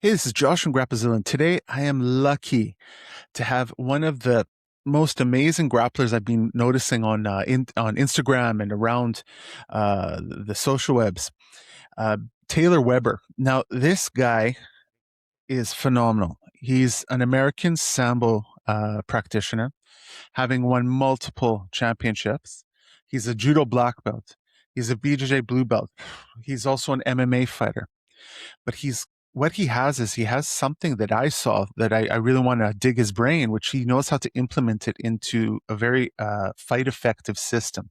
Hey, this is Josh from Grapplezilla, and today I am lucky to have one of the most amazing grapplers I've been noticing on Instagram and around the social webs, uh, Taylor Weber. Now, this guy is phenomenal. He's an American Sambo practitioner, having won multiple championships. He's a Judo black belt. He's a BJJ blue belt. He's also an MMA fighter, but what he has is he has something that I saw that I really want to dig his brain, which he knows how to implement it into a very fight effective system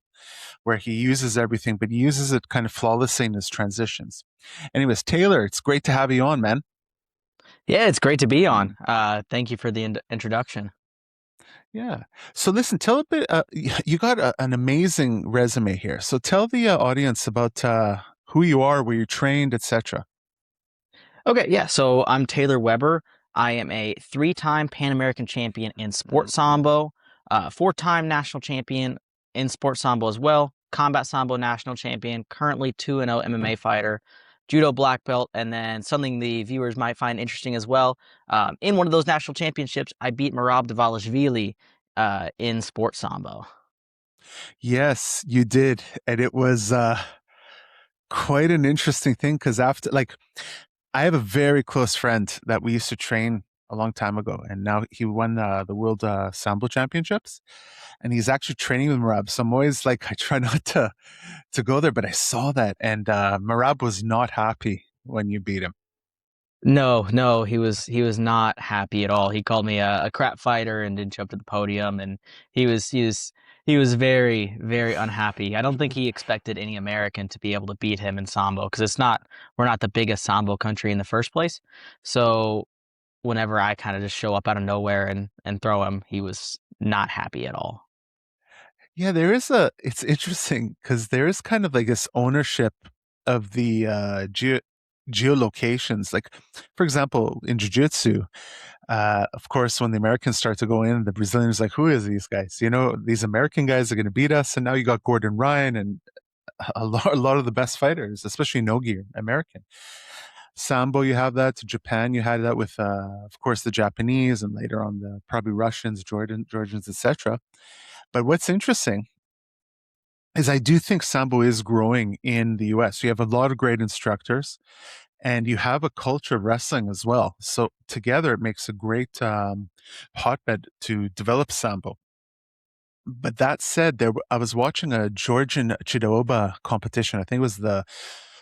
where he uses everything, but he uses it kind of flawlessly in his transitions. Anyways, Taylor, it's great to have you on, man. Yeah, it's great to be on. Thank you for the introduction. Yeah. So listen, tell a bit. You got an amazing resume here. So tell the audience about who you are, where you trained, etc. Okay, yeah, so I'm Taylor Weber. I am a three-time Pan-American champion in Sport Sambo, four-time national champion in Sport Sambo as well, Combat Sambo national champion, currently 2-0 MMA fighter, Judo black belt, and then something the viewers might find interesting as well. In one of those national championships, I beat Merab Dvalishvili in Sport Sambo. Yes, you did, and it was quite an interesting thing because after, like, I have a very close friend that we used to train a long time ago, and now he won the World Sambo Championships, and he's actually training with Merab. So I'm always like, I try not to go there, but I saw that, and Merab was not happy when you beat him. No, he was not happy at all. He called me a crap fighter and didn't show up to the podium, and he was very unhappy. I don't think he expected any American to be able to beat him in Sambo because we're not the biggest Sambo country in the first place. So whenever I kind of just show up out of nowhere and throw him, he was not happy at all. Yeah, it's interesting because there is kind of like this ownership of the geolocations. Like, for example, in Jiu-Jitsu, of course, when the Americans start to go in, the Brazilians are like, who is these guys? You know, these American guys are going to beat us. And now you got Gordon Ryan and a lot of the best fighters, especially Nogi, American. Sambo, you have that. Japan, you had that with, of course, the Japanese, and later on the probably Russians, Georgians, etc. But what's interesting is I do think Sambo is growing in the US. You have a lot of great instructors, and you have a culture of wrestling as well. So together, it makes a great hotbed to develop Sambo. But that said, I was watching a Georgian Chidoba competition. I think it was the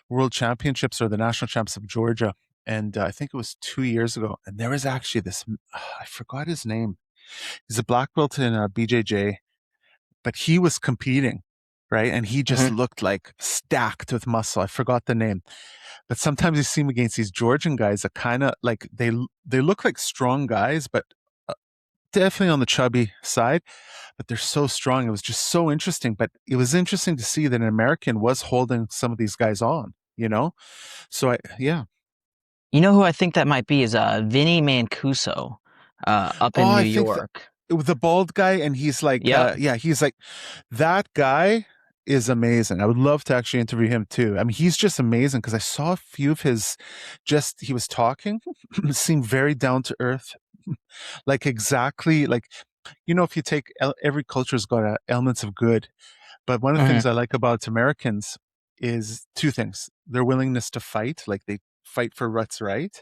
World Championships or the National Champs of Georgia, and I think it was 2 years ago. And there was actually this, I forgot his name. He's a black belt in BJJ, but he was competing, right? And he just Mhm. looked like stacked with muscle. I forgot the name. But sometimes you see him against these Georgian guys that kind of like they look like strong guys, but uh, definitely on the chubby side. But they're so strong. It was just so interesting. But it was interesting to see that an American was holding some of these guys on. You know, so yeah. You know who I think that might be is Vinny Mancuso, up Oh, in New I think York. the bald guy, and he's like, Yep. yeah, he's like, that guy is amazing. I would love to actually interview him too. I mean, he's just amazing because I saw a few of his, just he was talking, seemed very down to earth, like exactly like, you know, if you take every culture's got elements of good, but one of the things Mhm. I like about Americans is two things: their willingness to fight, like they fight for what's right,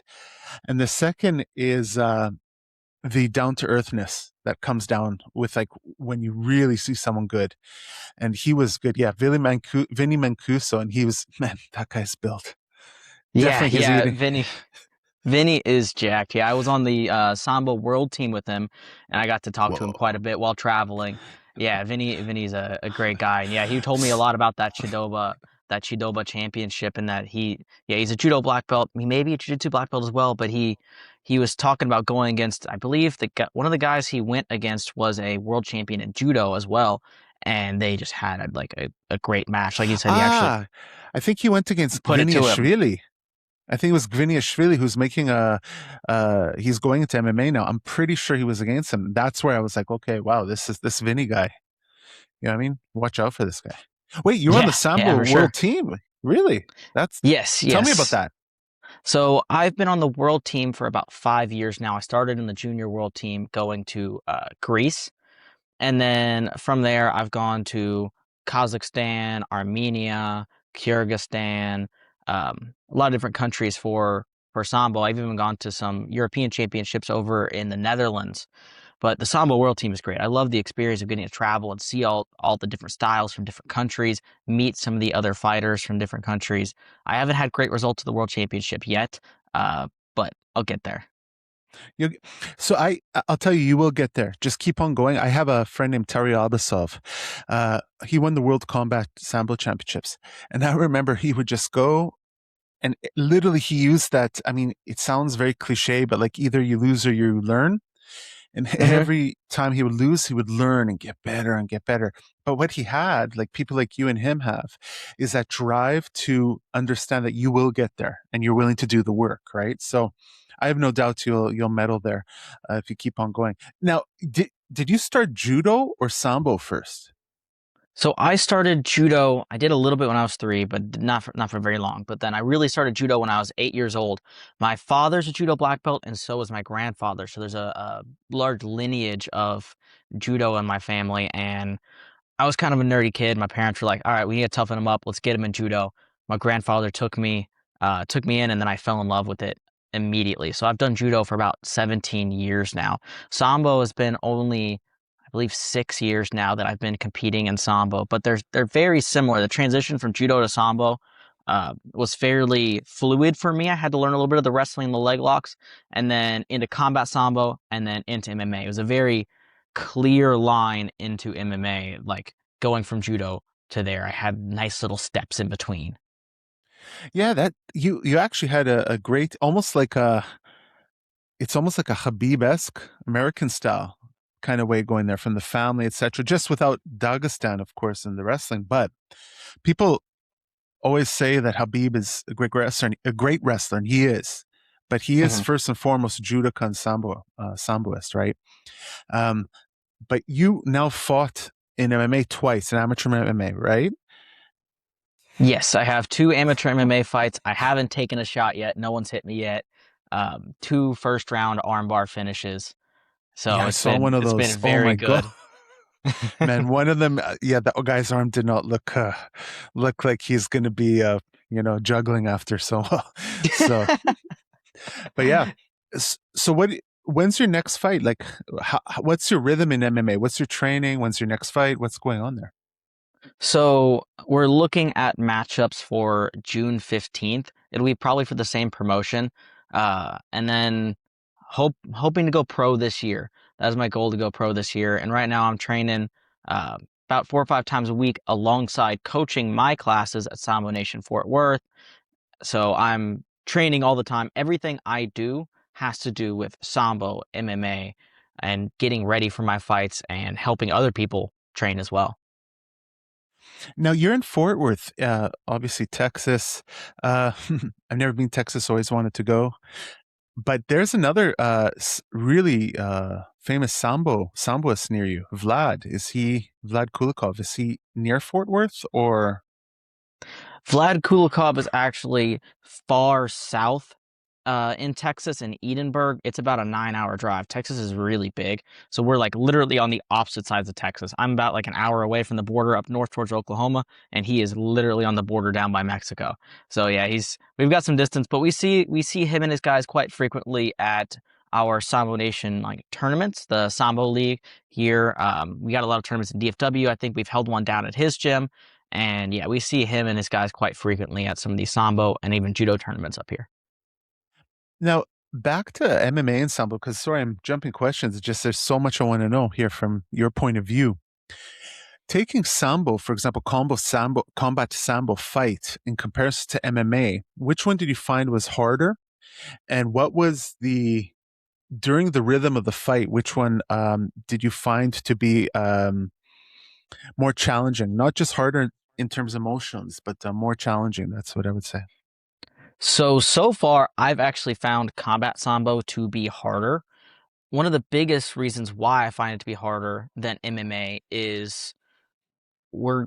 and the second is the down to earthness that comes down with like when you really see someone good. And he was good. Yeah, Vinny Mancuso, and he was man, that guy's built. Yeah, Definitely his yeah, eating. Vinny is jacked. Yeah, I was on the Sambo World Team with him, and I got to talk to him quite a Whoa. bit while traveling. Yeah, Vinny's a great guy, and yeah, he told me a lot about that Chidoba championship, and that he's a judo black belt. He may be a jiu-jitsu black belt as well, but he was talking about going against, I believe, one of the guys he went against was a world champion in judo as well, and they just had a great match. Like you said, he actually Ah, I think he went against put it to him. Gviniashvili. I think it was Gviniashvili who's making he's going into MMA now. I'm pretty sure he was against him. That's where I was like, okay, wow, this is this Vinny guy. You know what I mean? Watch out for this guy. Wait, you're on the Yeah, yeah, Sambo for World sure. Team. Really? That's Yes, Tell me about yes. that. So I've been on the world team for about 5 years now. I started in the junior world team going to Greece. And then from there, I've gone to Kazakhstan, Armenia, Kyrgyzstan, a lot of different countries for Sambo. I've even gone to some European championships over in the Netherlands. But the Sambo World Team is great. I love the experience of getting to travel and see all the different styles from different countries, meet some of the other fighters from different countries. I haven't had great results at the World Championship yet, but I'll get there. You, so I'll tell you, you will get there. Just keep on going. I have a friend named Terry Albasov. He won the World Combat Sambo Championships, and I remember he would just go and literally he used that. I mean, it sounds very cliche, but like either you lose or you learn. And Hmm. every time he would lose, he would learn and get better and get better. But what he had, like people like you and him have, is that drive to understand that you will get there and you're willing to do the work, right? So I have no doubt you'll medal there if you keep on going. Now, did you start judo or sambo first? So I started judo. I did a little bit when I was 3, but not for very long. But then I really started judo when I was 8 years old. My father's a judo black belt, and so is my grandfather. So there's a large lineage of judo in my family, and I was kind of a nerdy kid. My parents were like, "All right, we need to toughen him up. Let's get him in judo." My grandfather took me in, and then I fell in love with it immediately. So I've done judo for about 17 years now. Sambo has been only, I believe, 6 years now that I've been competing in sambo, but they're very similar. The transition from judo to sambo was fairly fluid for me. I had to learn a little bit of the wrestling and the leg locks, and then into combat sambo, and then into MMA. It was a very clear line into MMA, like going from judo to there. I had nice little steps in between. Yeah, that you actually had a great, almost like a, it's almost like a Habib-esque American style kind of way going there from the family, etc. Just without Dagestan, of course, in the wrestling. But people always say that Habib is a great wrestler, and he is. But he is Mhm. first and foremost judoka and samboist, right? Um, but you now fought in MMA twice, in amateur MMA, right? Yes, I have two amateur MMA fights. I haven't taken a shot yet. No one's hit me yet. Two first round armbar finishes. Yeah, So I it's saw been one of it's been those. Oh very my god, good. man! One of them, yeah, that guy's arm did not look like he's going to be, juggling after so well. So, but yeah. So when's your next fight? Like, what's your rhythm in MMA? What's your training? When's your next fight? What's going on there? So we're looking at matchups for June 15th. It'll be probably for the same promotion. And then hoping to go pro this year. That's my goal, to go pro this year. And right now I'm training uh, about 4 or 5 times a week alongside coaching my classes at Sambo Nation Fort Worth. So I'm training all the time. Everything I do has to do with Sambo, MMA, and getting ready for my fights and helping other people train as well. Now you're in Fort Worth, obviously Texas. Uh, I've never been to Texas, always wanted to go. But there's another really famous samboist near you, Vlad. Is he Vlad Kulikov? Is he near Fort Worth or? Vlad Kulikov is actually far south in Texas, in Edinburgh. It's about a 9 hour drive. Texas is really big. So we're like literally on the opposite sides of Texas. I'm about like an hour away from the border up north towards Oklahoma, and he is literally on the border down by Mexico. So yeah, we've got some distance, but we see him and his guys quite frequently at our Sambo Nation like tournaments, the Sambo League here. We got a lot of tournaments in DFW. I think we've held one down at his gym. And yeah, we see him and his guys quite frequently at some of these Sambo and even judo tournaments up here. Now back to MMA and sambo, because sorry, I'm jumping questions. It's just there's so much I want to know here from your point of view. Taking sambo, for example, combat sambo fight in comparison to MMA, which one did you find was harder? And what was the during the rhythm of the fight, which one did you find to be more challenging? Not just harder in terms of emotions, but more challenging. That's what I would say. So far, I've actually found combat Sambo to be harder. One of the biggest reasons why I find it to be harder than MMA is we're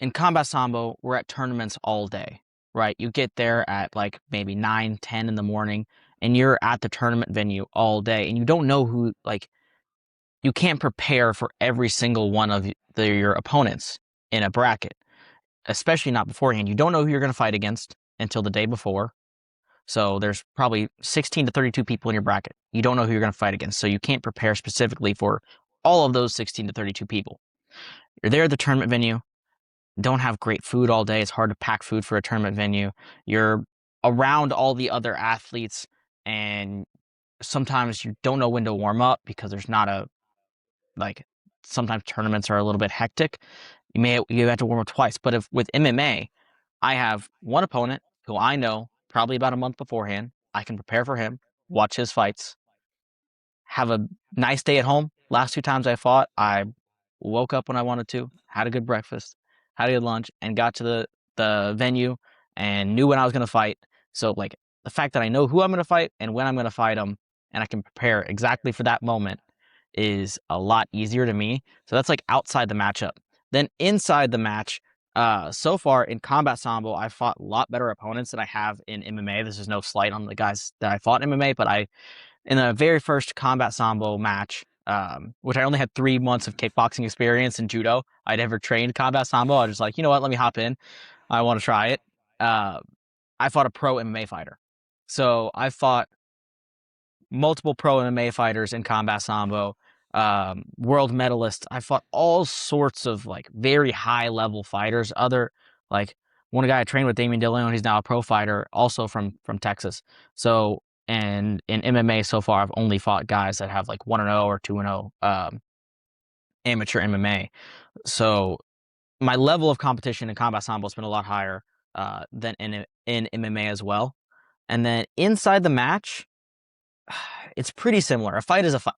in combat Sambo, we're at tournaments all day. right? You get there at like maybe 9, 10 in the morning, and you're at the tournament venue all day, and you don't know who, like, you can't prepare for every single one of your opponents in a bracket, especially not beforehand. You don't know who you're going to fight against until the day before. So there's probably 16 to 32 people in your bracket. You don't know who you're going to fight against. So you can't prepare specifically for all of those 16 to 32 people. You're there at the tournament venue, don't have great food all day. It's hard to pack food for a tournament venue. You're around all the other athletes, and sometimes you don't know when to warm up because there's not a, like, sometimes tournaments are a little bit hectic. You have to warm up twice. But if with MMA, I have one opponent who I know probably about a month beforehand. I can prepare for him, watch his fights, have a nice day at home. Last two times I fought, I woke up when I wanted to, had a good breakfast, had a good lunch, and got to the venue and knew when I was going to fight. So, like, the fact that I know who I'm going to fight and when I'm going to fight them, and I can prepare exactly for that moment is a lot easier to me. So that's like outside the matchup. Then inside the match, so far in combat sambo, I fought a lot better opponents than I have in MMA. This is no slight on the guys that I fought in MMA, but in the very first combat sambo match, which I only had 3 months of kickboxing experience in judo, I'd ever trained combat sambo. I was just like, you know what, let me hop in. I want to try it. Uh, I fought a pro MMA fighter. So I fought multiple pro MMA fighters in combat sambo, world medalists. I fought all sorts of like very high level fighters. Like one guy I trained with, Damian DeLeon, he's now a pro fighter, also from Texas. So, and in MMA so far, I've only fought guys that have like 1-0 or 2-0 amateur MMA. So my level of competition in combat sambo has been a lot higher than in MMA as well. And then inside the match, it's pretty similar. A fight is a fight.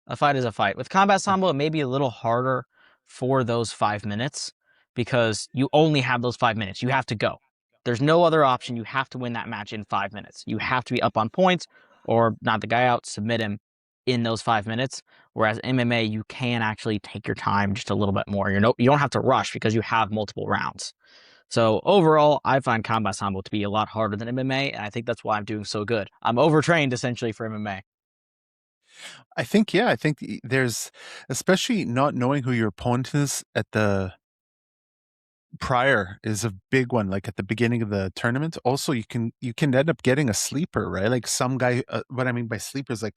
A fight is a fight. With combat sambo, it may be a little harder for those 5 minutes because you only have those 5 minutes. You have to go. There's no other option. You have to win that match in 5 minutes. You have to be up on points or knock the guy out, submit him in those 5 minutes. Whereas MMA, you can actually take your time just a little bit more. You don't have to rush because you have multiple rounds. So overall, I find combat sambo to be a lot harder than MMA, and I think that's why I'm doing so good. I'm overtrained essentially for MMA. I think, yeah, I think there's, especially not knowing who your opponent is at the prior is a big one, like at the beginning of the tournament. Also, you can end up getting a sleeper, right? Like some guy, what I mean by sleeper is like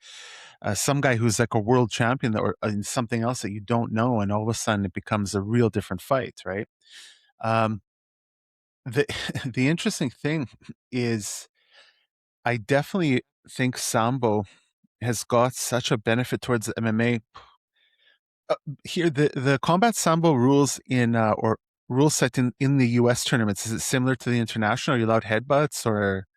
some guy who's like a world champion or in something else that you don't know, and all of a sudden it becomes a real different fight, right? Um, the the interesting thing is I definitely think Sambo has got such a benefit towards the MMA. Here, the combat Sambo rules in or rule set in the US tournaments, is it similar to the international? Are you allowed headbutts or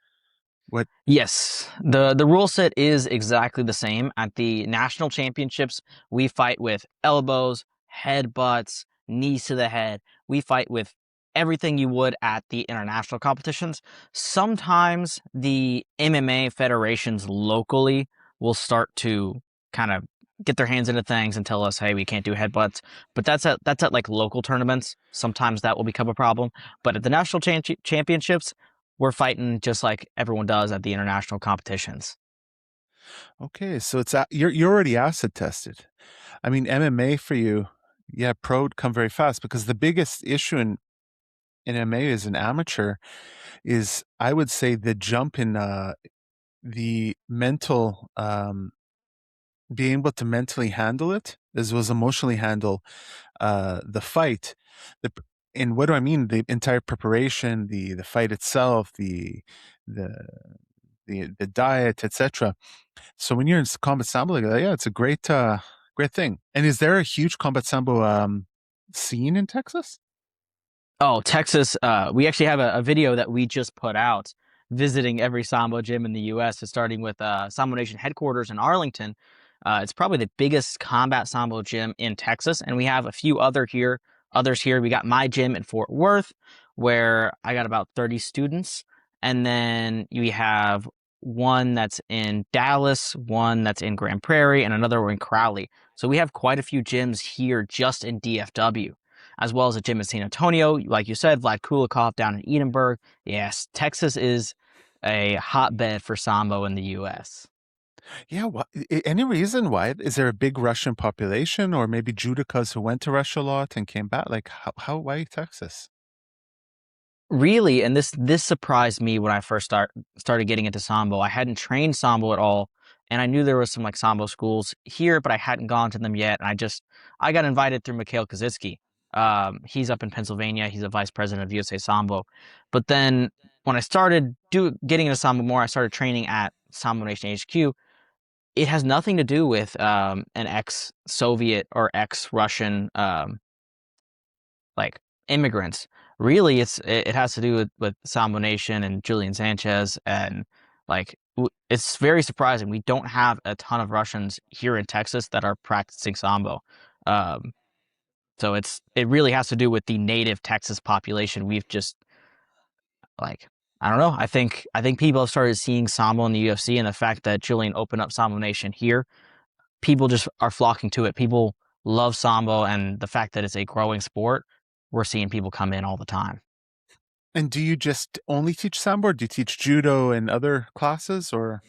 what? Yes, the rule set is exactly the same. At the national championships, we fight with elbows, headbutts, knees to the head. We fight with everything you would at the international competitions. Sometimes the MMA federations locally will start to kind of get their hands into things and tell us, "Hey, we can't do headbutts." But that's at like local tournaments. Sometimes that will become a problem. But at the national championships, we're fighting just like everyone does at the international competitions. Okay, so you're already acid tested. I mean, MMA for you, yeah, pro would come very fast because the biggest issue in MMA as an amateur is, I would say, the jump in the mental being able to mentally handle it as well as emotionally handle the fight. The and what do I mean? The entire preparation, the fight itself, the the diet, etc. So when you're in combat sambo, like that, yeah, it's a great thing. And is there a huge combat sambo scene in Texas? Oh, Texas, we actually have a video that we just put out visiting every Sambo gym in the US, starting with Sambo Nation headquarters in Arlington. It's probably the biggest combat Sambo gym in Texas, and we have a few others here. We got my gym in Fort Worth, where I got about 30 students, and then we have one that's in Dallas, one that's in Grand Prairie, and another one in Crowley. So we have quite a few gyms here just in DFW. as well as a gym in San Antonio. Like you said, Vlad Kulikov down in Edinburgh. Yes, Texas is a hotbed for Sambo in the U.S. Yeah, any reason why? Is there a big Russian population, or maybe judokas who went to Russia a lot and came back? Like, why Texas? Really, and this surprised me when I first started getting into Sambo. I hadn't trained Sambo at all, and I knew there was some like Sambo schools here, but I hadn't gone to them yet. And I got invited through Mikhail Kaczynski. He's up in Pennsylvania. He's a vice president of USA Sambo. But then when I started getting into Sambo more, I started training at Sambo Nation HQ. It has nothing to do with an ex-Soviet or ex-Russian like immigrants. Really, it has to do with Sambo Nation and Julian Sanchez, and like it's very surprising. We don't have a ton of Russians here in Texas that are practicing Sambo. Um, so it really has to do with the native Texas population. We've just like I don't know. I think people have started seeing Sambo in the UFC, and the fact that Julian opened up Sambo Nation here, people just are flocking to it. People love Sambo, and the fact that it's a growing sport, we're seeing people come in all the time. And do you just only teach Sambo, or do you teach judo and other classes, or?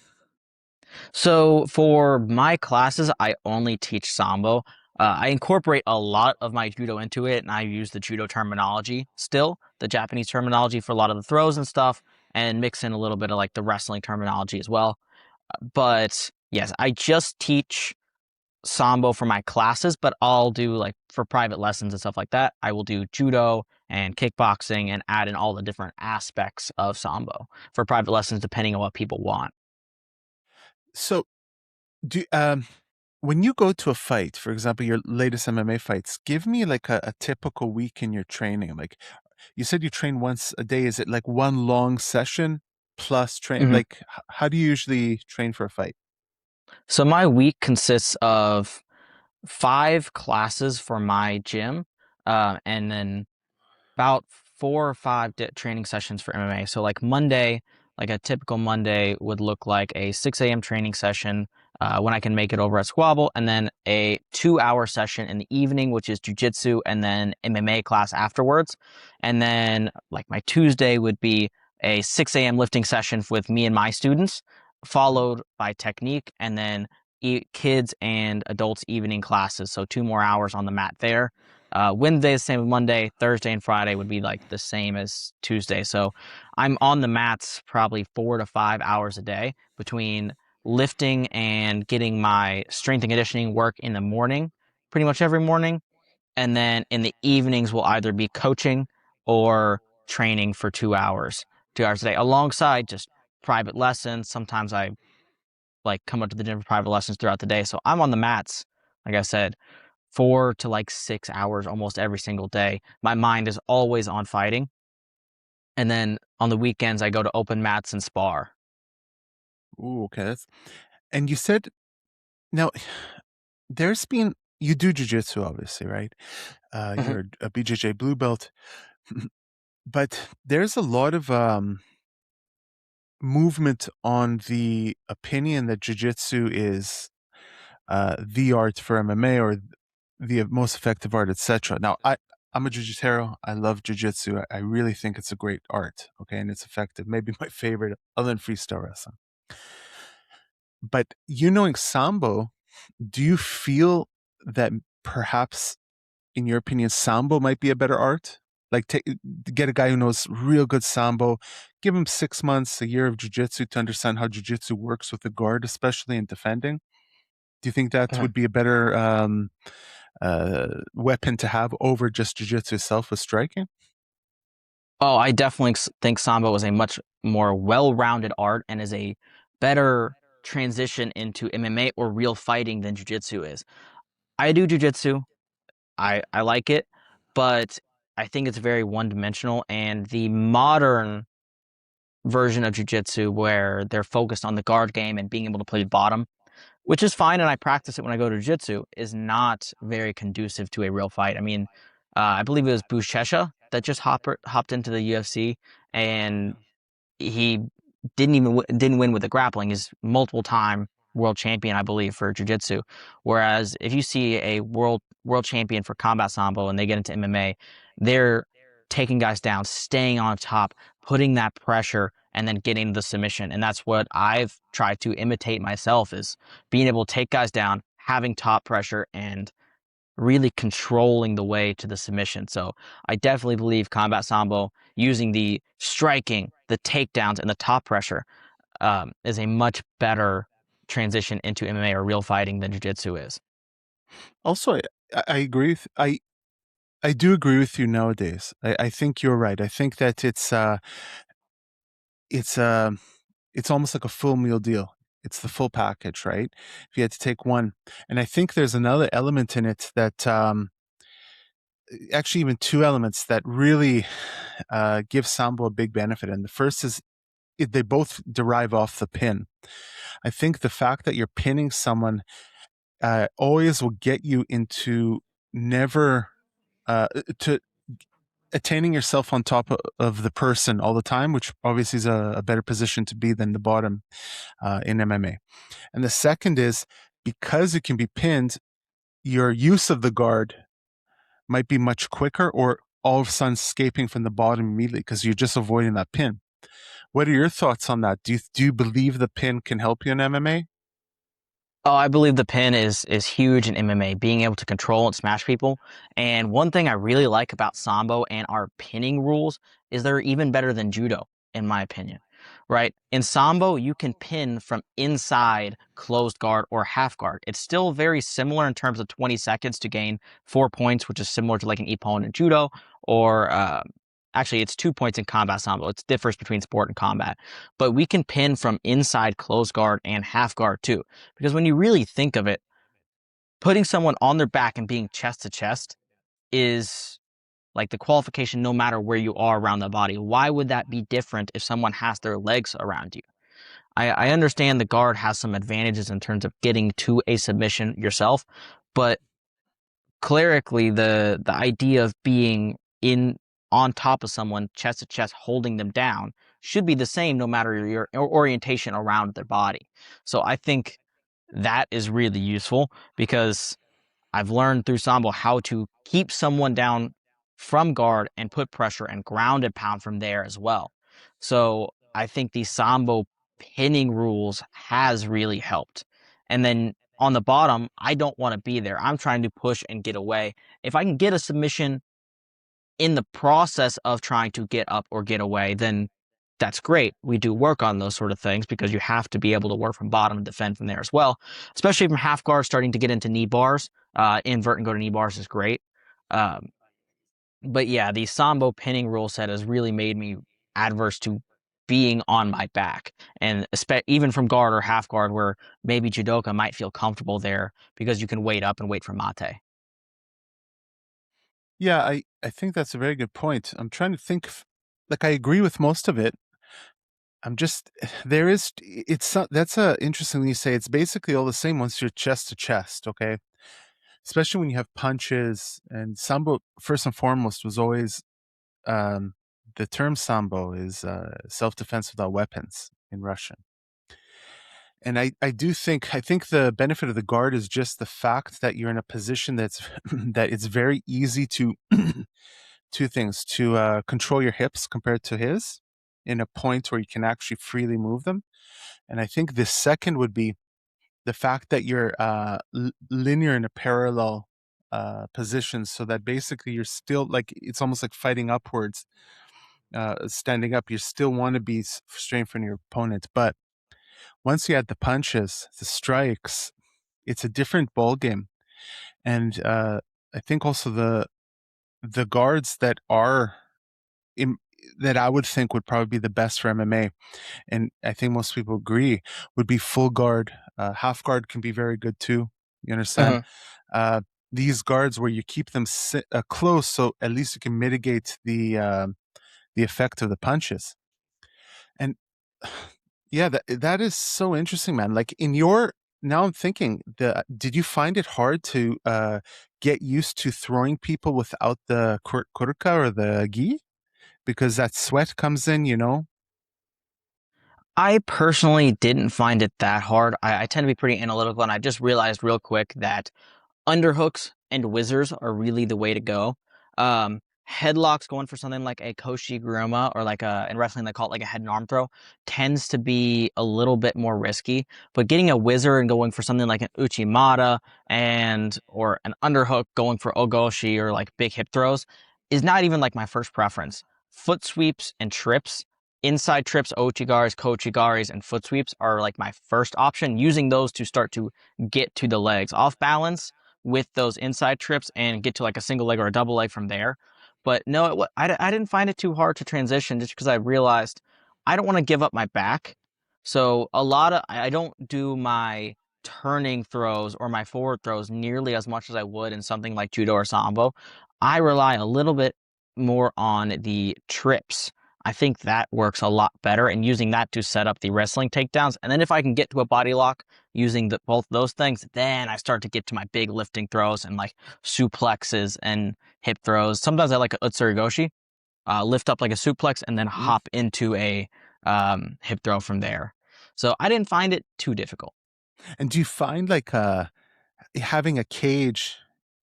So for my classes, I only teach Sambo. I incorporate a lot of my judo into it, and I use the judo terminology still, the Japanese terminology for a lot of the throws and stuff, and mix in a little bit of like the wrestling terminology as well. But yes, I just teach Sambo for my classes, but I'll do like for private lessons and stuff like that. I will do judo and kickboxing and add in all the different aspects of Sambo for private lessons depending on what people want. So, do when you go to a fight, for example, your latest MMA fights, give me like a typical week in your training. Like you said, you train once a day. Is it like one long session plus train? Mhm. Like, how do you usually train for a fight? So my week consists of 5 classes for my gym, and then about 4 or 5 training sessions for MMA. So like Monday, like a typical Monday would look like a 6 a.m. training session when I can make it over at Squabble, and then a 2-hour session in the evening, which is Jiu-Jitsu, and then MMA class afterwards. And then like my Tuesday would be a 6 a.m. lifting session with me and my students, followed by technique, and then kids and adults evening classes. So 2 more hours on the mat there. Wednesday is the same as Monday. Thursday and Friday would be like the same as Tuesday. So I'm on the mats probably 4 to 5 hours a day between lifting and getting my strength and conditioning work in the morning, pretty much every morning. And then in the evenings, we'll either be coaching or training for 2 hours, 2 hours a day, alongside just private lessons. Sometimes I like come up to the gym for private lessons throughout the day. So I'm on the mats, like I said, 4 to 6 hours almost every single day. My mind is always on fighting. And then on the weekends, I go to open mats and spar. Ooh, okay. And you said now there's been you do jujitsu, obviously, right? Mhm. You're a BJJ blue belt, but there's a lot of movement on the opinion that jujitsu is the art for MMA or the most effective art, etc. Now, I'm a jiu-jitsu. I love jiu-jitsu. I really think it's a great art. Okay, and it's effective. Maybe my favorite, other than freestyle wrestling. But you knowing Sambo, do you feel that perhaps, in your opinion, Sambo might be a better art? Like, get a guy who knows real good Sambo, give him 6 months, a year of jiu-jitsu to understand how jiu-jitsu works with the guard, especially in defending. Do you think that Mhm. would be a better weapon to have over just jiu-jitsu itself with striking? Oh, I definitely think Sambo is a much more well-rounded art and is a better transition into MMA or real fighting than jiu-jitsu is. I do jiu-jitsu. I like it, but I think it's very one-dimensional, and the modern version of jiu-jitsu where they're focused on the guard game and being able to play bottom, which is fine, and I practice it when I go to jiu-jitsu, is not very conducive to a real fight. I mean, I believe it was Buchecha that just hopped into the UFC, and he didn't win with the grappling. He's multiple time world champion, I believe, for jiu-jitsu. Whereas if you see a world champion for combat sambo and they get into MMA, they're taking guys down, staying on top, putting that pressure, and then getting the submission. And that's what I've tried to imitate myself is being able to take guys down, having top pressure, and really controlling the way to the submission. So I definitely believe combat sambo using the striking, the takedowns, and the top pressure is a much better transition into MMA or real fighting than jiu-jitsu is. Also, I agree with I do agree with you nowadays. I think you're right. I think that it's uh it's almost like a full meal deal. It's the full package, right? If you had to take one. And I think there's another element in it that actually even two elements that really give Sambo a big benefit. And the first is they both derive off the pin. I think the fact that you're pinning someone always will get you into never to attaining yourself on top of the person all the time, which obviously is a better position to be than the bottom in MMA. And the second is because it can be pinned, your use of the guard might be much quicker or all of a sudden escaping from the bottom immediately because you're just avoiding that pin. What are your thoughts on that? Do you believe the pin can help you in MMA? Oh, I believe the pin is huge in MMA, being able to control and smash people. And one thing I really like about Sambo and our pinning rules is they're even better than Judo, in my opinion. Right? In Sambo, you can pin from inside closed guard or half guard. It's still very similar in terms of 20 seconds to gain 4 points, which is similar to like an opponent in Judo, or actually, it's 2 points in combat Sambo. It differs between sport and combat. But we can pin from inside closed guard and half guard too. Because when you really think of it, putting someone on their back and being chest to chest is like the qualification no matter where you are around the body. Why would that be different if someone has their legs around you? I understand the guard has some advantages in terms of getting to a submission yourself, but clerically the idea of being in on top of someone chest to chest holding them down should be the same no matter your orientation around their body. So I think that is really useful because I've learned through Sambo how to keep someone down from guard and put pressure and ground and pound from there as well. So I think the Sambo pinning rules has really helped. And then on the bottom, I don't want to be there. I'm trying to push and get away. If I can get a submission in the process of trying to get up or get away, then that's great. We do work on those sort of things because you have to be able to work from bottom and defend from there as well, especially from half guard starting to get into knee bars. Invert and go to knee bars is great. Um, but yeah, the Sambo pinning rule set has really made me adverse to being on my back. And even from guard or half guard, where maybe judoka might feel comfortable there because you can wait up and wait for mate. Yeah, I think that's a very good point. I'm trying to think, like I agree with most of it. I'm just there is that's a interesting when you say it's basically all the same once you're chest to chest, okay? Especially when you have punches and sambo. First and foremost was always um, the term sambo is self defense without weapons in Russian. And I think the benefit of the guard is just the fact that you're in a position that's that it's very easy to two things to control your hips compared to his in a point where you can actually freely move them. And I think the second would be the fact that you're linear in a parallel position, so that basically you're still like it's almost like fighting upwards, standing up. You still want to be straight from your opponent, but once you add the punches, the strikes, it's a different ball game. And I think also the guards that are in, that I would think would probably be the best for MMA, and I think most people agree, would be full guard. Half guard can be very good too. You understand? Uh-huh. Uh, these guards where you keep them close, so at least you can mitigate the effect of the punches. And yeah, that is so interesting, man. Like in your now, I'm thinking, did you find it hard to get used to throwing people without the kurka or the gi? Because that sweat comes in, you know? I personally didn't find it that hard. I tend to be pretty analytical, and I just realized real quick that underhooks and whizzers are really the way to go. Um, Headlocks going for something like a koshi or like a in wrestling they call it like a head and arm throw tends to be a little bit more risky. But getting a whizzer and going for something like an uchimata and or an underhook going for ogoshi or like big hip throws is not even like my first preference. Foot sweeps and trips, inside trips, ochigaris, kochigaris, and foot sweeps are like my first option. Using those to start to get to the legs off balance with those inside trips and get to like a single leg or a double leg from there. But no, I didn't find it too hard to transition just because I realized I don't want to give up my back. So I don't do my turning throws or my forward throws nearly as much as I would in something like judo or sambo. I rely a little bit more on the trips. I think that works a lot better and using that to set up the wrestling takedowns. And then if I can get to a body lock using both those things, then I start to get to my big lifting throws and like suplexes and hip throws. Sometimes I like a utsurigoshi, lift up like a suplex and then Mm. hop into a hip throw from there. So I didn't find it too difficult. And do you find like having a cage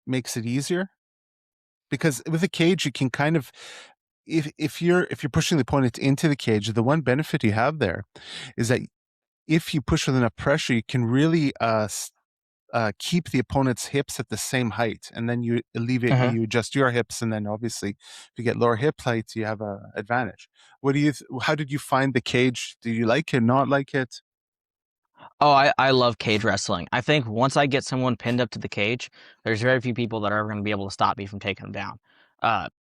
makes it easier? Because with a cage, you can kind of if you're pushing the opponent into the cage, the one benefit you have there is that if you push with enough pressure, you can really keep the opponent's hips at the same height, and then you adjust your hips, and then obviously if you get lower hip heights, you have a advantage. How did you find the cage? Do you like it? Not like it? Oh, I love cage wrestling. I think once I get someone pinned up to the cage, there's very few people that are ever going to be able to stop me from taking them down.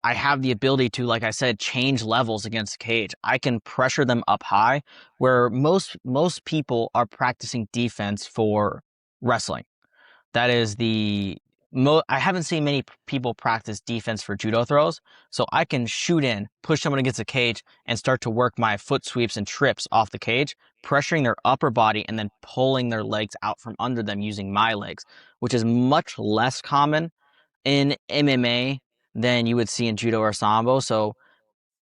I have the ability to, like I said, change levels against the cage. I can pressure them up high, where most people are practicing defense for wrestling. That is I haven't seen many people practice defense for judo throws, so I can shoot in, push someone against the cage, and start to work my foot sweeps and trips off the cage, pressuring their upper body and then pulling their legs out from under them using my legs, which is much less common in MMA than you would see in judo or sambo. So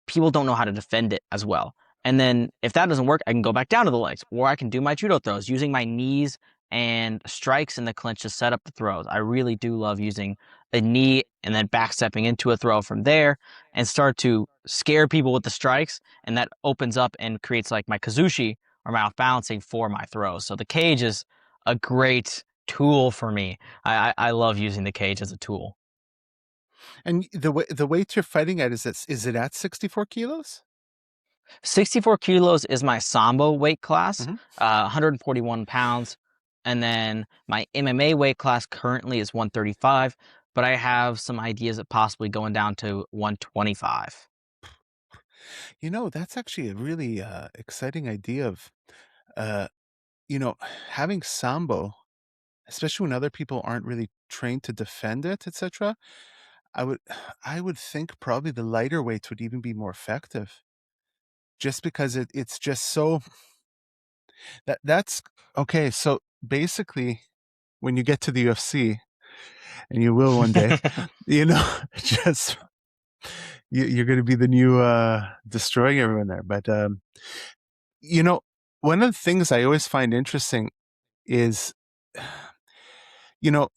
people don't know how to defend it as well. And then if that doesn't work, I can go back down to the legs, or I can do my judo throws using my knees and strikes in the clinch to set up the throws. I really do love using a knee and then backstepping into a throw from there and start to scare people with the strikes. And that opens up and creates like my kazushi or my off balancing for my throws. So the cage is a great tool for me. I love using the cage as a tool. And the weight you're fighting at is it at 64 kilos? 64 kilos is my Sambo weight class, Hmm. 141 pounds. And then my MMA weight class currently is 135, but I have some ideas of possibly going down to 125. That's actually a really exciting idea of uh, you know, having sambo, especially when other people aren't really trained to defend it, etc. I would I would think probably the lighter weights would even be more effective, just because it's just so that's okay. So basically, when you get to the UFC, and you will one day, you know, just you're going to be the new destroying everyone there. But you know, one of the things I always find interesting is, you know,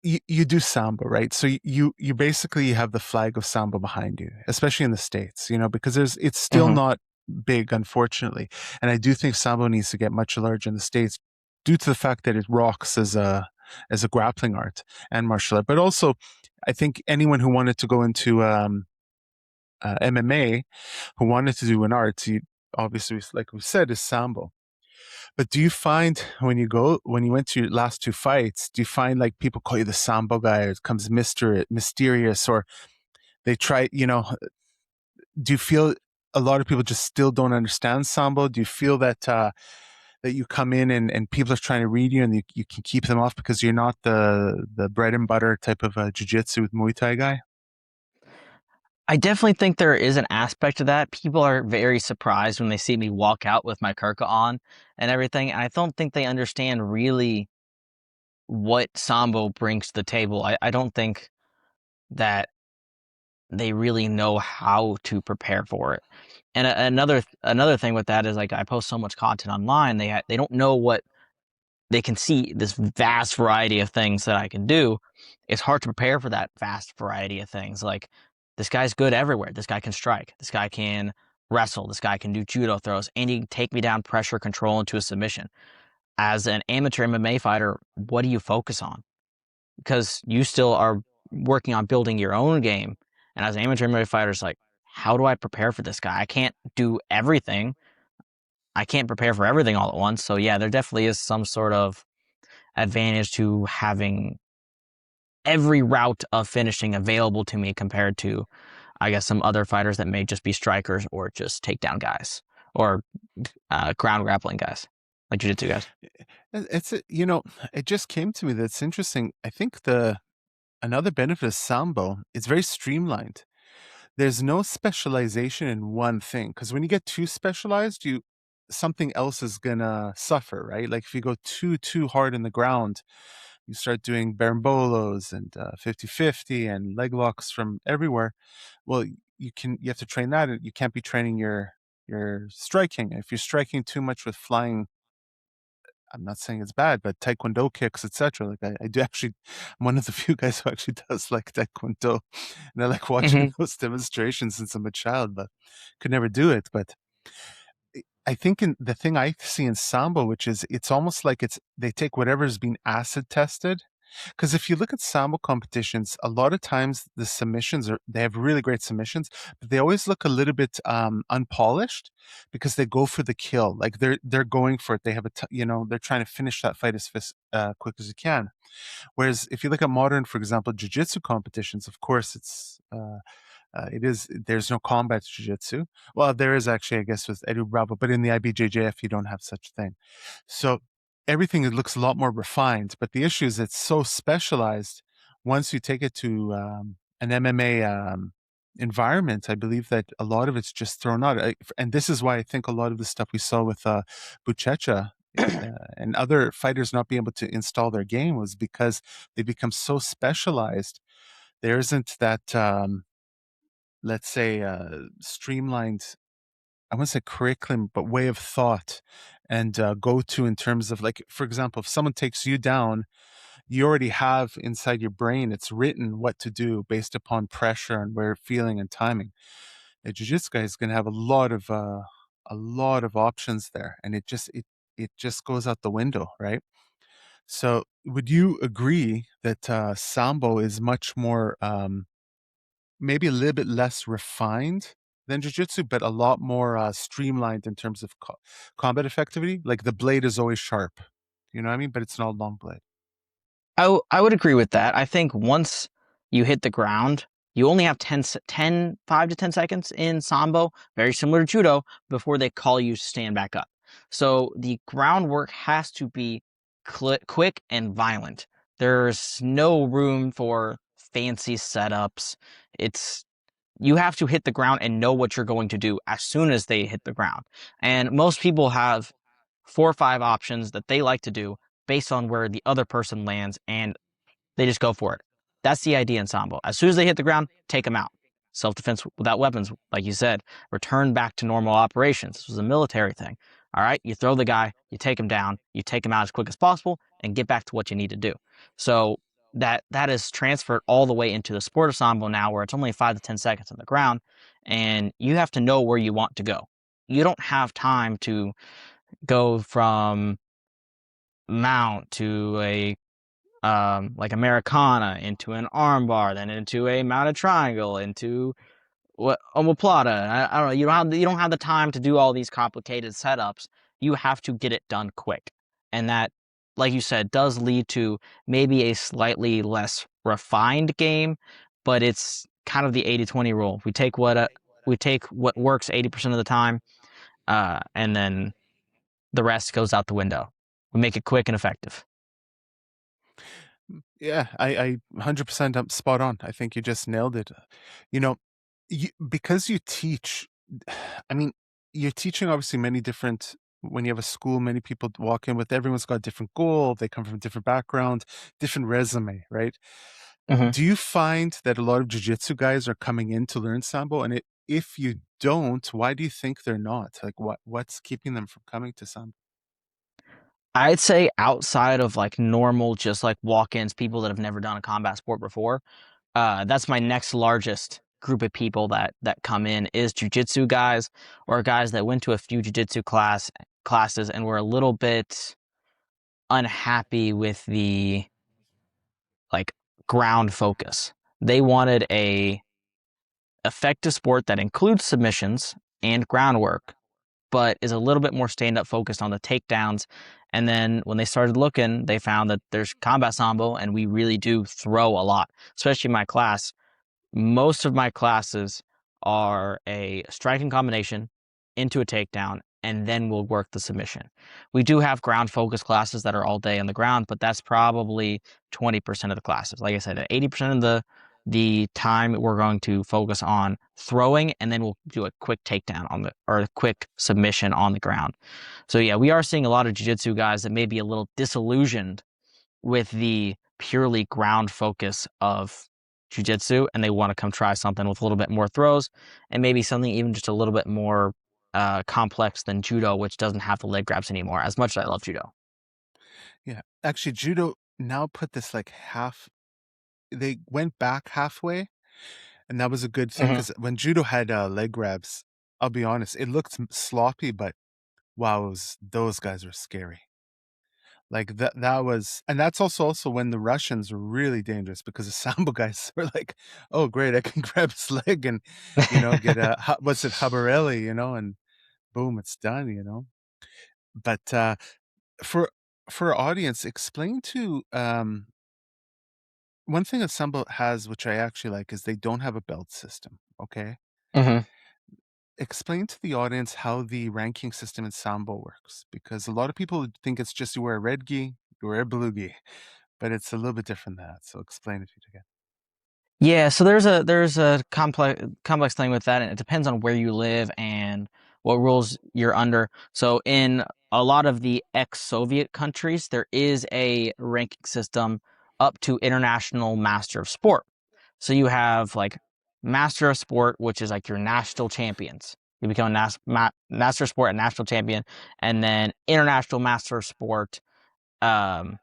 you do samba, right? So you basically have the flag of samba behind you, especially in the States, because it's still Hmm. not big, unfortunately. And I do think sambo needs to get much larger in the States due to the fact that it rocks as a grappling art and martial art. But also, I think anyone who wanted to go into MMA, who wanted to do an art, obviously, like we said, is sambo. But do you find when you went to your last two fights, do you find like people call you the Sambo guy, or it comes mysterious, or they try, do you feel a lot of people just still don't understand Sambo? Do you feel that you come in and people are trying to read you and you can keep them off because you're not the bread and butter type of jiu-jitsu with Muay Thai guy? I definitely think there is an aspect to that. People are very surprised when they see me walk out with my Kirka on and everything. And I don't think they understand really what Sambo brings to the table. I don't think that they really know how to prepare for it. And another thing with that is like I post so much content online, they don't know what they can see this vast variety of things that I can do. It's hard to prepare for that vast variety of things. Like, this guy's good everywhere. This guy can strike. This guy can wrestle. This guy can do judo throws, and he can take me down, pressure control into a submission. As an amateur MMA fighter, what do you focus on? Because you still are working on building your own game. And as an amateur MMA fighter, it's like, how do I prepare for this guy? I can't do everything. I can't prepare for everything all at once. So yeah, there definitely is some sort of advantage to having every route of finishing available to me compared to, I guess, some other fighters that may just be strikers or just takedown guys or ground grappling guys, like jiu-jitsu guys. It's it just came to me that it's interesting. I think the another benefit of Sambo, it's very streamlined. There's no specialization in one thing because when you get too specialized, you something else is gonna suffer, right? Like if you go too hard in the ground, you start doing berimbolos and 50-50 and leg locks from everywhere. Well, you have to train that. And you can't be training your striking. If you're striking too much with flying, I'm not saying it's bad, but taekwondo kicks, etc. Like I do actually, I'm one of the few guys who actually does like taekwondo, and I like watching Mm-hmm. those demonstrations since I'm a child, but could never do it. But I think in the thing I see in Sambo, which is it's almost like it's they take whatever's been acid tested. Because if you look at Sambo competitions, a lot of times the submissions are they have really great submissions, but they always look a little bit unpolished because they go for the kill. Like they're going for it. They have they're trying to finish that fight as quick as you can. Whereas if you look at modern, for example, jiu-jitsu competitions, of course it is there's no combat jiu-jitsu. Well, there is actually, I guess, with Edu Bravo, but in the IBJJF you don't have such thing. So everything it looks a lot more refined. But the issue is it's so specialized. Once you take it to an MMA environment, I believe that a lot of it's just thrown out. And this is why I think a lot of the stuff we saw with Buchecha and other fighters not being able to install their game was because they become so specialized. There isn't that let's say streamlined, I wouldn't say curriculum, but way of thought and go to in terms of like, for example, if someone takes you down, you already have inside your brain, it's written what to do based upon pressure and where feeling and timing. A jiu-jitsu guy is going to have a lot of options there, and it just goes out the window, right? So, would you agree that Sambo is much more maybe a little bit less refined than jujitsu, but a lot more streamlined in terms of combat effectivity? Like the blade is always sharp, you know what I mean? But it's not a long blade. I would agree with that. I think once you hit the ground, you only have 5 to 10 seconds in Sambo, very similar to Judo, before they call you to stand back up. So the groundwork has to be quick and violent. There's no room for fancy setups. It's You have to hit the ground and know what you're going to do as soon as they hit the ground. And most people have 4 or 5 options that they like to do based on where the other person lands, and they just go for it. That's the idea in Sambo. As soon as they hit the ground, take them out. Self defense without weapons, like you said, return back to normal operations. This was a military thing. All right, you throw the guy, you take him down, you take him out as quick as possible, and get back to what you need to do. So that is transferred all the way into the sport of Sambo now, where it's only 5 to 10 seconds on the ground, and you have to know where you want to go. You don't have time to go from mount to a like Americana into an armbar, then into a mounted triangle, into what omoplata. I don't know. You don't have the time to do all these complicated setups. You have to get it done quick, and that, like you said, does lead to maybe a slightly less refined game, but it's kind of the 80-20 rule. We take what works 80% of the time, and then the rest goes out the window. We make it quick and effective. Yeah, I 100% spot on. I think you just nailed it. You know, because you teach, I mean, you're teaching obviously many different, when you have a school, many people walk in with, everyone's got a different goal. They come from a different background, different resume, right? Mhm. Do you find that a lot of jiu-jitsu guys are coming in to learn Sambo? And if you don't, why do you think they're not? Like what's keeping them from coming to Sambo? I'd say outside of like normal, just like walk-ins, people that have never done a combat sport before, that's my next largest group of people that come in is jiu-jitsu guys or guys that went to a few jiu-jitsu classes and were a little bit unhappy with the like ground focus. They wanted a effective sport that includes submissions and groundwork, but is a little bit more stand-up focused on the takedowns. And then when they started looking, they found that there's combat sambo, and we really do throw a lot, especially in my class. Most of my classes are a striking combination into a takedown, and then we'll work the submission. We do have ground focus classes that are all day on the ground, but that's probably 20% of the classes. Like I said, 80% of the time we're going to focus on throwing, and then we'll do a quick takedown on the or a quick submission on the ground. So yeah, we are seeing a lot of jiu-jitsu guys that may be a little disillusioned with the purely ground focus of jiu-jitsu, and they want to come try something with a little bit more throws and maybe something even just a little bit more complex than judo, which doesn't have the leg grabs anymore, as much as I love judo. Yeah. Actually, judo now put this like half, they went back halfway, and that was a good thing Hmm. because when judo had leg grabs, I'll be honest, it looked sloppy, but wow, those guys were scary. Like that was, and that's also when the Russians were really dangerous because the Sambo guys were like, "Oh, great, I can grab his leg and, get a what's it, Habarelli, and boom, it's done, But for for our audience, explain to one thing that Sambo has, which I actually like, is they don't have a belt system. Okay, Hmm. explain to the audience how the ranking system in Sambo works, because a lot of people think it's just you wear a red gi, you wear a blue gi, but it's a little bit different than that. So explain if you can. Yeah, so there's a complex thing with that, and it depends on where you live and what rules you're under. So in a lot of the ex-Soviet countries, there is a ranking system up to international master of sport. So you have like master of sport, which is like your national champions. You become a master of sport and national champion, and then international master of sport. Um,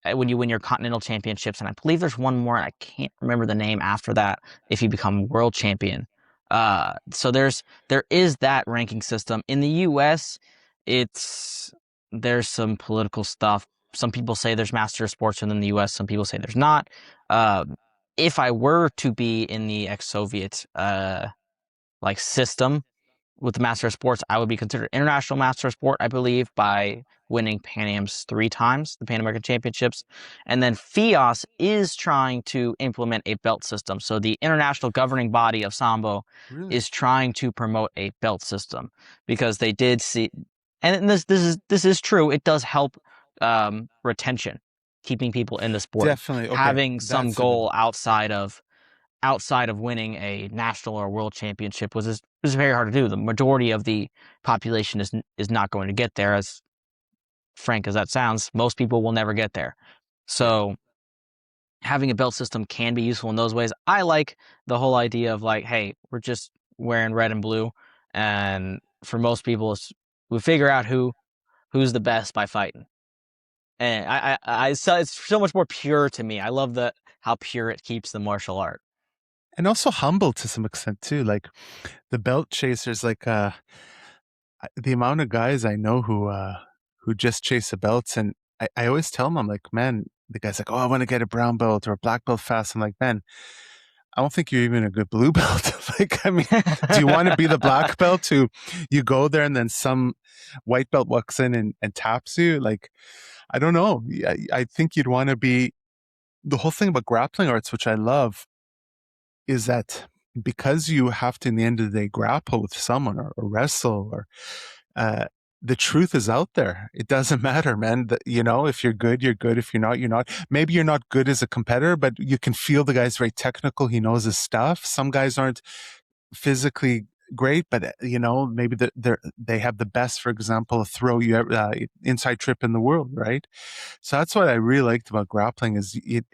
when you win your continental championships, and I believe there's one more, and I can't remember the name after that. If you become world champion, so there is that ranking system in the U.S. It's there's some political stuff. Some people say there's master of sports within the U.S. Some people say there's not. If I were to be in the ex-Soviet like system, with the Master of Sports, I would be considered international Master of Sport, I believe, by winning Pan Am's 3 times, the Pan American Championships. And then FIAS is trying to implement a belt system. So the international governing body of Sambo Really? is trying to promote a belt system because they did see, and this is true. It does help retention, keeping people in the sport, Definitely. Okay, having some that's a good goal one. outside of winning a national or world championship was very hard to do. The majority of the population is not going to get there. As frank as that sounds, most people will never get there. Yeah. So having a belt system can be useful in those ways. I like the whole idea of like, hey, we're just wearing red and blue, and for most people, we figure out who's the best by fighting. And so it's so much more pure to me. I love the how pure it keeps the martial art. And also humble to some extent too. Like the belt chasers, like the amount of guys I know who just chase the belts, and I always tell them, I'm like, man, the guy's like, oh, I want to get a brown belt or a black belt fast. I'm like, man, I don't think you're even a good blue belt. Like, I mean, do you want to be the black belt who you go there and then some white belt walks in and taps you? Like, I don't know. I think you'd want to be the whole thing about grappling arts, which I love, is that because you have to, in the end of the day, grapple with someone or wrestle or uh, the truth is out there. It doesn't matter, man. If you're good, you're good. If you're not, you're not. Maybe you're not good as a competitor, but you can feel the guy's very technical. He knows his stuff. Some guys aren't physically great, but maybe they have the best, for example, throw you inside trip in the world, right? So that's what I really liked about grappling is it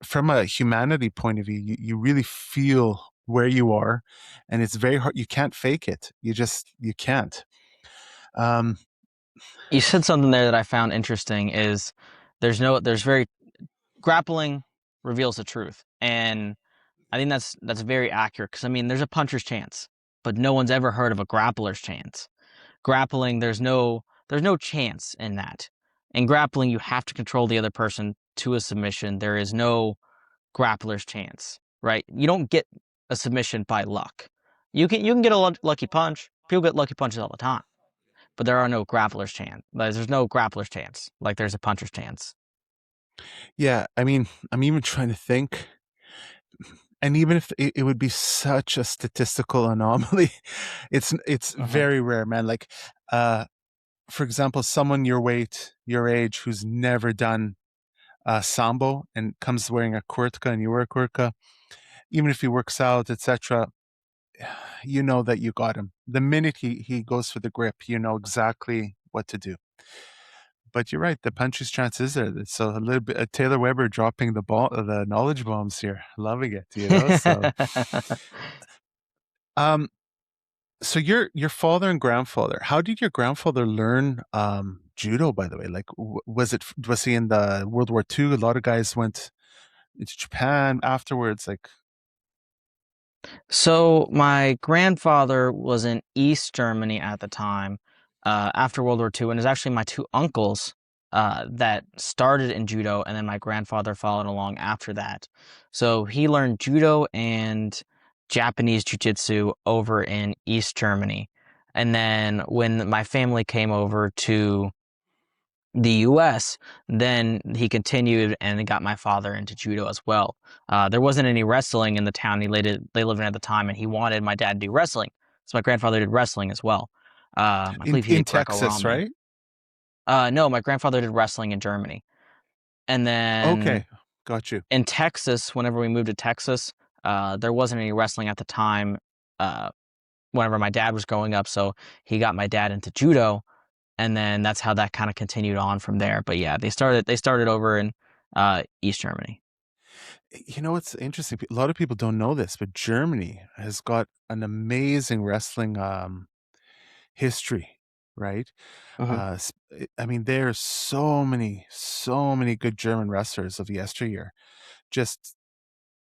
from a humanity point of view, you really feel where you are, and it's very hard. You can't fake it. You can't. Um, You said something there that I found interesting is there's very grappling reveals the truth. And I think that's very accurate because I mean there's a puncher's chance, but no one's ever heard of a grappler's chance. Grappling, there's no chance in that. In grappling, you have to control the other person to a submission. There is no grappler's chance, right? You don't get a submission by luck. You can get a lucky punch. People get lucky punches all the time, but there are no grappler's chance. There's no grappler's chance like there's a puncher's chance. Yeah, I mean, I'm even trying to think, and even if it would be such a statistical anomaly, it's Hmm. very rare, man. Like, uh, for example, someone your weight, your age, who's never done Sambo and comes wearing a kurtka and you wear a kurtka, even if he works out, etc., you know that you got him. The minute he goes for the grip, you know exactly what to do. But you're right, the puncher's chance is there. So a little bit Taylor Weber dropping the knowledge bombs here, loving it, you know. So, um, so your father and grandfather, how did your grandfather learn judo? By the way, like was he in the World War II? A lot of guys went into Japan afterwards. Like, So my grandfather was in East Germany at the time, after World War II, and it's actually my two uncles that started in judo, and then my grandfather followed along after that. So he learned judo and Japanese jiu-jitsu over in East Germany. And then when my family came over to the US, then he continued and got my father into judo as well. There wasn't any wrestling in the town they lived in at the time, and he wanted my dad to do wrestling. So my grandfather did wrestling as well. I believe he in did Texas, Greco-Roman. right? No, my grandfather did wrestling in Germany. And then Okay, got you. in Texas, whenever we moved to Texas, there wasn't any wrestling at the time, uh, whenever my dad was growing up. So he got my dad into judo, and then that's how that kind of continued on from there. But yeah, they started over in East Germany. You know what's interesting? A lot of people don't know this, but Germany has got an amazing wrestling history, right? Hmm. I mean, there are so many good German wrestlers of yesteryear. Just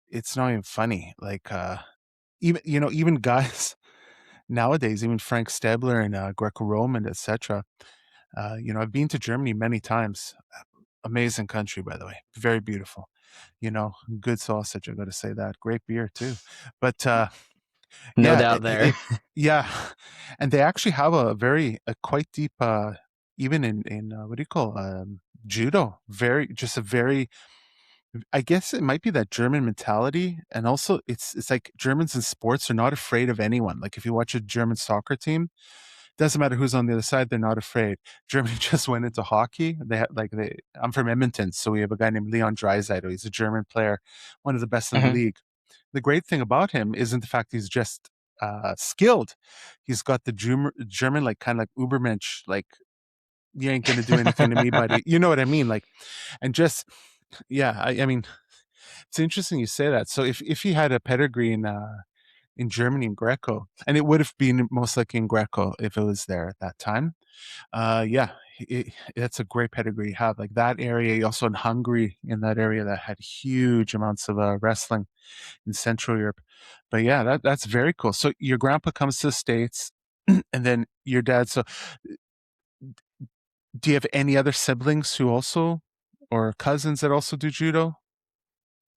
it's not even funny. Like, even even guys nowadays, even Frank Stabler and Greco-Roman, etc. I've been to Germany many times. Amazing country, by the way. Very beautiful. Good sausage. I got to say that. Great beer too. But No yeah, doubt there. yeah, and they actually have a quite deep, even in what do you call judo? Very just a very. I guess it might be that German mentality, and also it's like Germans in sports are not afraid of anyone. Like if you watch a German soccer team, doesn't matter who's on the other side, they're not afraid. Germany just went into hockey. I'm from Edmonton, so we have a guy named Leon Draisaitl. He's a German player, one of the best in the Hmm. league. The great thing about him isn't the fact he's just skilled. He's got the German, like kind of like Ubermensch, like you ain't gonna do anything to me, buddy. You know what I mean? Like, and just yeah, I mean, it's interesting you say that. So if he had a pedigree in Germany in Greco, and it would have been most likely in Greco if it was there at that time. Yeah, that's a great pedigree you have. Like that area, also in Hungary, in that area that had huge amounts of wrestling in Central Europe. But yeah, that's very cool. So your grandpa comes to the States, and then your dad. So do you have any other siblings who also, or cousins that also do judo?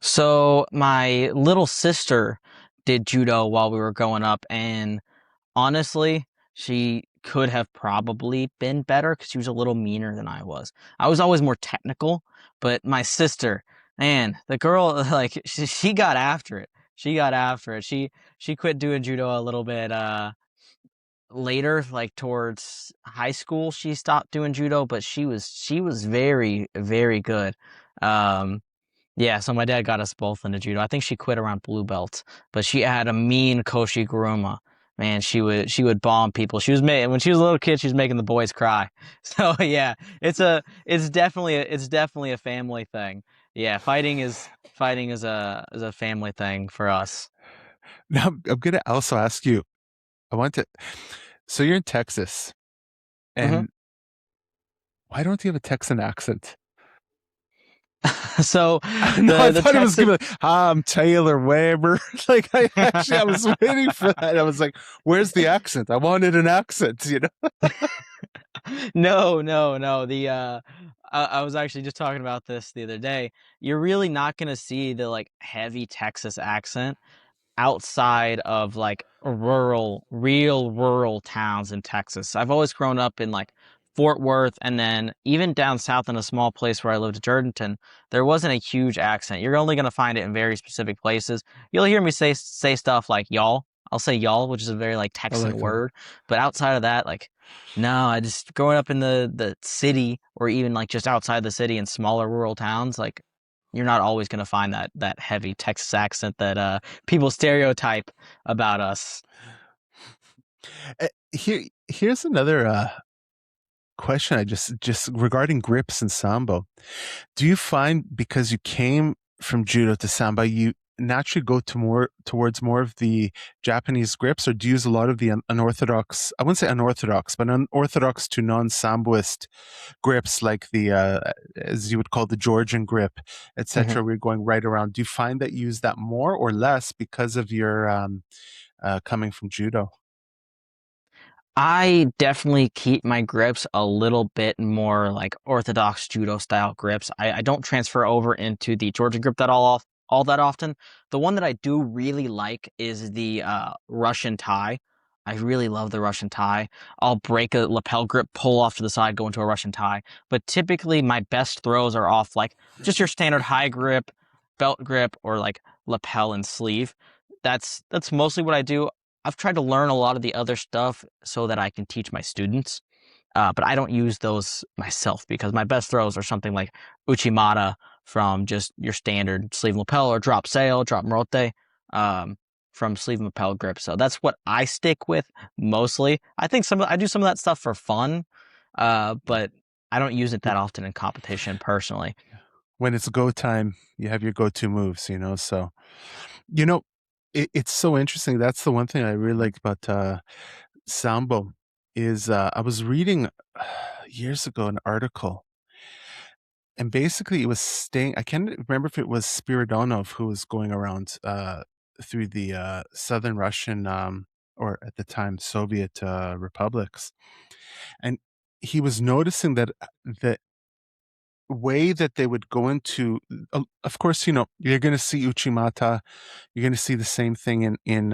So my little sister did judo while we were growing up, and honestly, she could have probably been better because she was a little meaner than I was. I was always more technical, but my sister, man, the girl, like she got after it. She got after it. She quit doing judo a little bit later, like towards high school. She stopped doing judo, but she was very, very good. Um yeah, so my dad got us both into judo. I think she quit around blue belt, but she had a mean Koshi Guruma. Man, she would bomb people. She was when she was a little kid, she was making the boys cry. So yeah, it's definitely a family thing. Yeah, fighting is a family thing for us. Now I'm gonna also ask you. I want to. So you're in Texas, Hmm. and Why don't you have a Texan accent? So No, I the thought it was Texan gonna be like, I'm Taylor Weber. Like I was waiting for that. I was like, where's the accent? I wanted an accent, you know? No. I was actually just talking about this the other day. You're really not gonna see the like heavy Texas accent outside of like real rural towns in Texas. I've always grown up in like Fort Worth and then even down south in a small place where I lived, Jordanton, there wasn't a huge accent. You're only going to find it in very specific places. You'll hear me say stuff like y'all. I'll say y'all, which is a very like I Texan like that. word, but outside of that, like no, I just growing up in the city or even like just outside the city in smaller rural towns, like you're not always going to find that heavy Texas accent that people stereotype about us. Here's another question. I just regarding grips and sambo. Do you find because you came from judo to sambo, you naturally go to more towards more of the Japanese grips, or do you use a lot of the unorthodox? I wouldn't say unorthodox, but unorthodox to non-samboist grips, like the as you would call the Georgian grip, etc. We're going right around. Do you find that you use that more or less because of your coming from judo? I definitely keep my grips a little bit more like orthodox judo style grips. I don't transfer over into the Georgian grip all that often. The one that I do really like is the Russian tie. I really love the Russian tie. I'll break a lapel grip, pull off to the side, go into a Russian tie. But typically my best throws are off like just your standard high grip, belt grip, or like lapel and sleeve. That's mostly what I do. I've tried to learn a lot of the other stuff so that I can teach my students, but I don't use those myself because my best throws are something like Uchimata from just your standard sleeve and lapel or drop sail, drop marote from sleeve and lapel grip. So that's what I stick with mostly. I think I do some of that stuff for fun, but I don't use it that often in competition personally. When it's go time, you have your go-to moves, so you know it's so interesting. That's the one thing I really like about sambo is I was reading years ago an article, and basically it was staying. I can't remember if it was Spiridonov who was going around through the southern Russian or at the time Soviet republics, and he was noticing that the way that they would go into, of course, you're going to see Uchimata, you're going to see the same thing in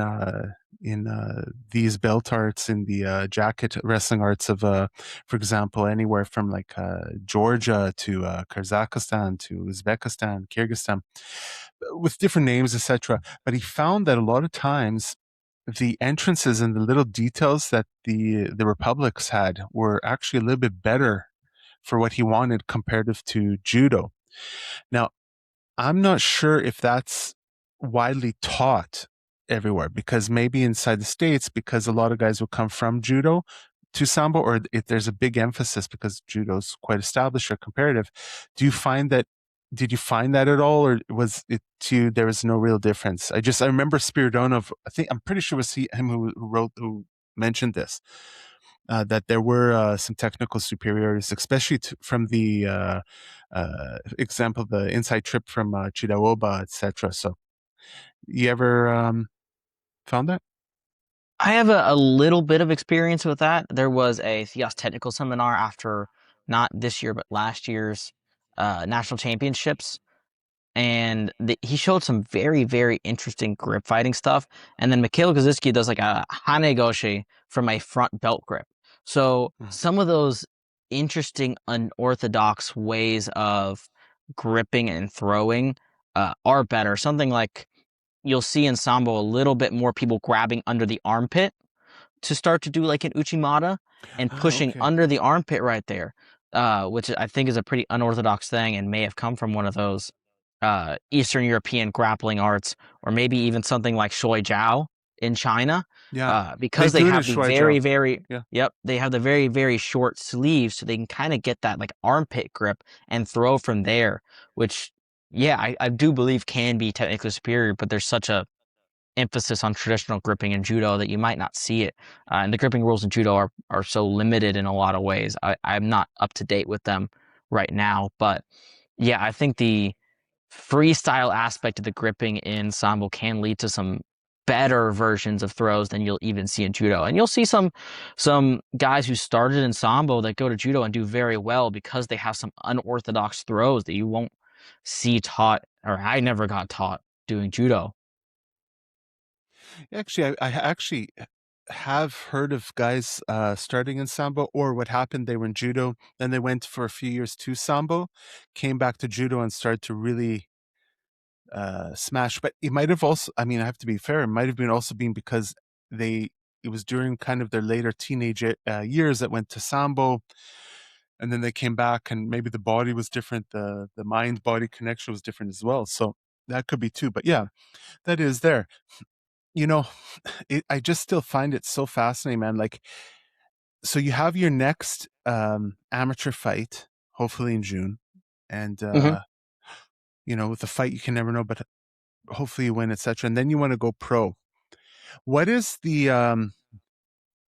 these belt arts, in the jacket wrestling arts of for example, anywhere from like Georgia to Kazakhstan to Uzbekistan, Kyrgyzstan, with different names, etc. But he found that a lot of times the entrances and the little details that the republics had were actually a little bit better for what he wanted comparative to judo. Now, I'm not sure if that's widely taught everywhere, because maybe inside the States, because a lot of guys will come from judo to sambo, or if there's a big emphasis because judo's quite established or comparative. Do you find that? Did you find that at all, or was it to you there was no real difference? I remember Spiridonov. I'm pretty sure it was him who mentioned this, that there were some technical superiorities, especially from the example, the inside trip from Chidaoba, etc. So, you ever found that? I have a little bit of experience with that. There was a Theos technical seminar after not this year, but last year's national championships. And he showed some very interesting grip fighting stuff. And then Mikhail Kaczynski does like a hanegoshi from a front belt grip. So Mm. some of those interesting unorthodox ways of gripping and throwing are better. Something like you'll see in Sambo a little bit more people grabbing under the armpit to start to do like an Uchimata and Ah, pushing okay. under the armpit right there, which I think is a pretty unorthodox thing and may have come from one of those Eastern European grappling arts, or maybe even something like Shui Jiao in China, Yeah, they because they do it in have the Shuaijiao. Yeah. yep, they have the very short sleeves, so they can kind of get that like armpit grip and throw from there, which, yeah, I do believe can be technically superior, but there's such a emphasis on traditional gripping in judo that you might not see it. And the gripping rules in judo are so limited in a lot of ways. I'm not up to date with them right now, but yeah, I think the freestyle aspect of the gripping in Sambo can lead to some better versions of throws than you'll even see in judo. And you'll see some guys who started in Sambo that go to judo and do very well because they have some unorthodox throws that you won't see taught, or I never got taught doing judo. Actually, I actually have heard of guys starting in Sambo, or what happened, they were in judo, then they went for a few years to Sambo, came back to judo and started to really smash. But it might have also, I mean, I have to be fair, it might have been also been because they, it was during kind of their later teenage years that went to Sambo, and then they came back and maybe the body was different, the mind body connection was different as well. So that could be too. But yeah, that is there. You know, I just still find it so fascinating, man. Like, so you have your next amateur fight, hopefully in June, and Hmm. you know, with the fight you can never know, but hopefully you win, etc. And then you want to go pro. What is the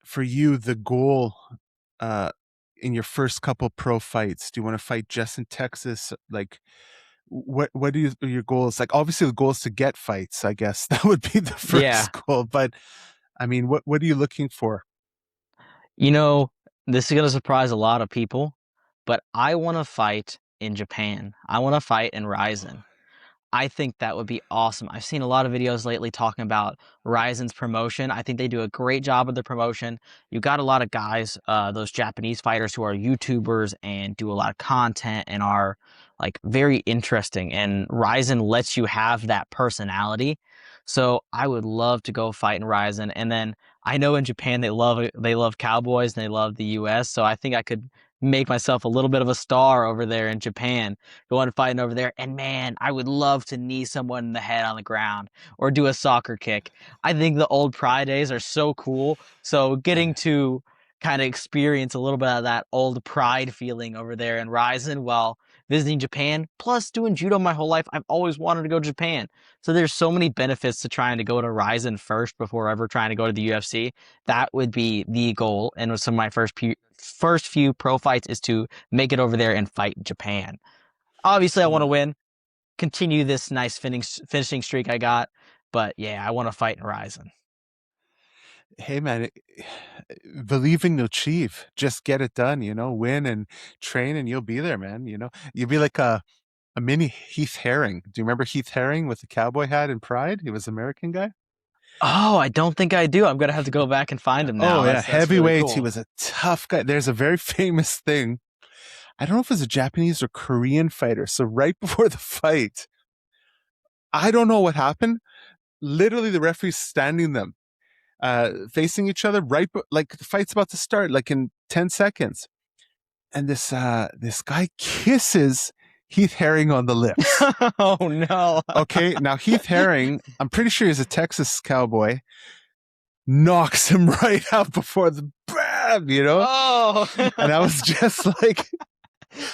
for you the goal uh in your first couple pro fights? Do you want to fight just in Texas? Like, what are your goals? Like, obviously the goal is to get fights, I guess. That would be the Yeah. first goal. But I mean, what are you looking for? You know, this is going to surprise a lot of people, but I want to fight in Japan. I want to fight in Ryzen. I think that would be awesome. I've seen a lot of videos lately talking about Ryzen's promotion. I think they do a great job of their promotion. You got a lot of guys, those Japanese fighters who are YouTubers and do a lot of content and are like very interesting. And Ryzen lets you have that personality. So I would love to go fight in Ryzen. And then I know in Japan they love cowboys and they love the US. So I think I could make myself a little bit of a star over there in Japan, going and fighting over there. And man, I would love to knee someone in the head on the ground or do a soccer kick. I think the old Pride days are so cool. So getting to kind of experience a little bit of that old Pride feeling over there in Ryzen while visiting Japan, plus doing judo my whole life. I've always wanted to go to Japan. So there's so many benefits to trying to go to Ryzen first before ever trying to go to the UFC. That would be the goal. And with some of my first few pro fights is to make it over there and fight in Japan. Obviously, I want to Well, win, continue this nice finishing streak I got. But yeah, I want to fight in Ryzen. hey man, believing to achieve, just get it done, you know, win and train and you'll be there, man. You know, you'll be like a mini Heath Herring. Do you remember Heath Herring with the cowboy hat and Pride? He was an American guy. Oh, I don't think I do. I'm gonna have to go back and find him Oh now. yeah, That's really heavyweight. He cool. was a tough guy. There's a very famous thing. I don't know if it was a Japanese or Korean fighter. So right before the fight, I don't know what happened. Literally, the referee's standing them, facing each other, like the fight's about to start, like in 10 seconds, and this guy kisses Heath Herring on the lips. Oh no. Okay, now Heath Herring, I'm pretty sure he's a Texas cowboy, knocks him right out before the bam, you know? Oh. And I was just like,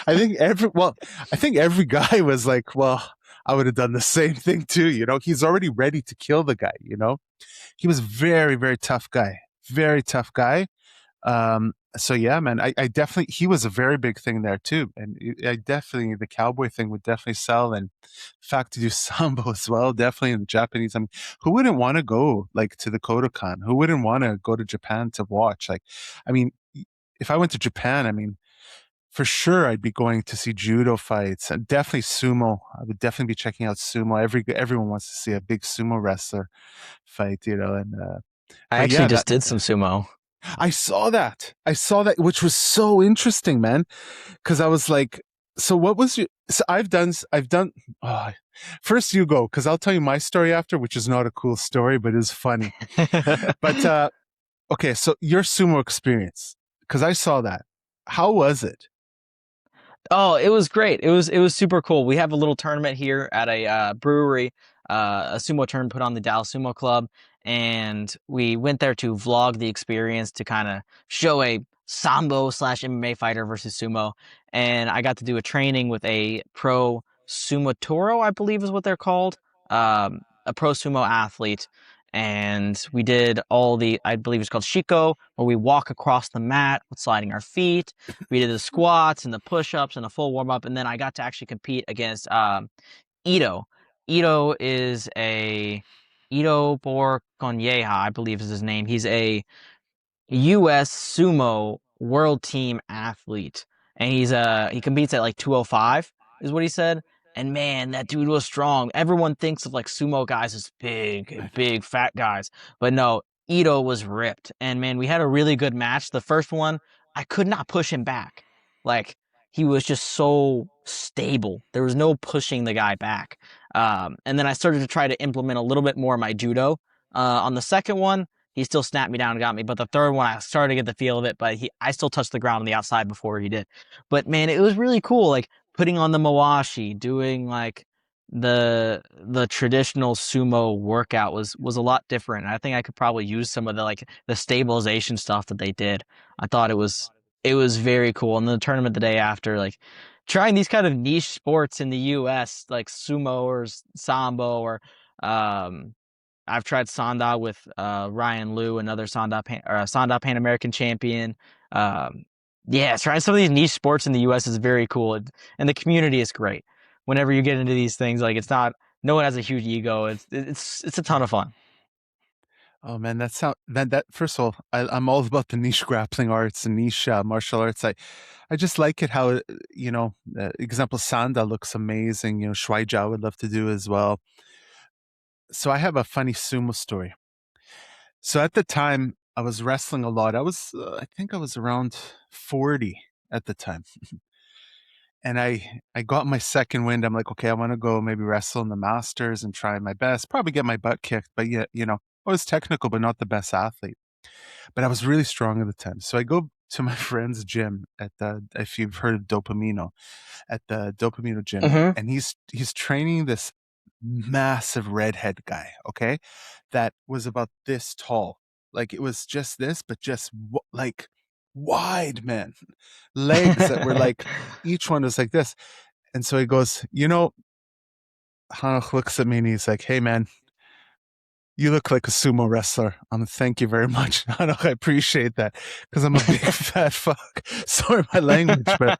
I think I think every guy was like, well, I would have done the same thing too, you know? He's already ready to kill the guy, you know? He was very, very tough guy. Very tough guy. So yeah, man, I definitely, he was a very big thing there too. And I definitely, the cowboy thing would definitely sell. And in fact, to do sambo as well, definitely in the Japanese. I mean, who wouldn't want to go like to the Kodokan? Who wouldn't want to go to Japan to watch? Like, I mean, if I went to Japan, I mean, for sure I'd be going to see judo fights and definitely sumo. I would definitely be checking out sumo. Everyone wants to see a big sumo wrestler fight, you know, and I but actually yeah, that just did some sumo. I saw that. I saw that, which was so interesting, man. Because I was like, so what was your? So I've done. Oh, first you go, because I'll tell you my story after, which is not a cool story, but is funny. But okay, so your sumo experience, because I saw that. How was it? Oh, it was great. It was super cool. We have a little tournament here at a brewery, a sumo tournament put on the Dallas Sumo Club, and we went there to vlog the experience to kind of show a sambo slash MMA fighter versus sumo. And I got to do a training with a pro sumo toro, I believe is what they're called, a pro sumo athlete. and we did all the, I believe it's called Shiko, where we walk across the mat with sliding our feet. We did the squats and the push-ups and a full warm-up, and then I got to actually compete against Ito. Ito is a Ito Borkonyeha, I believe is his name. He's a U.S. Sumo World Team athlete, and he competes at like 205 is what he said. And man, that dude was strong. Everyone thinks of like sumo guys as big, fat guys, but no, Ito was ripped. And man, we had a really good match. The first one, I could not push him back. Like he was just so stable. There was no pushing the guy back. And then I started to try to implement a little bit more of my judo. On the second one, he still snapped me down and got me. But the third one, I started to get the feel of it, but I still touched the ground on the outside before he did. But man, it was really cool. Like putting on the mawashi, doing like the traditional sumo workout was a lot different. I think I could probably use some of the like the stabilization stuff that they did. I thought it was very cool. And then the tournament the day after, like trying these kind of niche sports in the US, like sumo or sambo or um I've tried Sanda with Ryan Liu, another Sanda Pan-American champion. Um, yeah, trying some of these niche sports in the U.S. is very cool, and the community is great. Whenever you get into these things, like it's not, no one has a huge ego. It's a ton of fun. Oh man, that first of all, I'm all about the niche grappling arts and niche martial arts. I just like it how example Sanda looks amazing. Shuai Jia would love to do as well. So I have a funny sumo story. So at the time, I was wrestling a lot. I think I was around 40 at the time. And I got my second wind. I'm like, okay, I want to go maybe wrestle in the Masters and try my best. Probably get my butt kicked, but yeah, I was technical, but not the best athlete. But I was really strong at the time. So I go to my friend's gym if you've heard of Dopamino, at the Dopamino gym, Hmm. and he's training this massive redhead guy, okay, that was about this tall. Like it was just this, but just like wide, man. Legs that were like each one was like this. And so he goes, Hanach looks at me and he's like, "Hey man, you look like a sumo wrestler. Thank you very much. Hanach, I appreciate that because I'm a big fat fuck." Sorry my language, but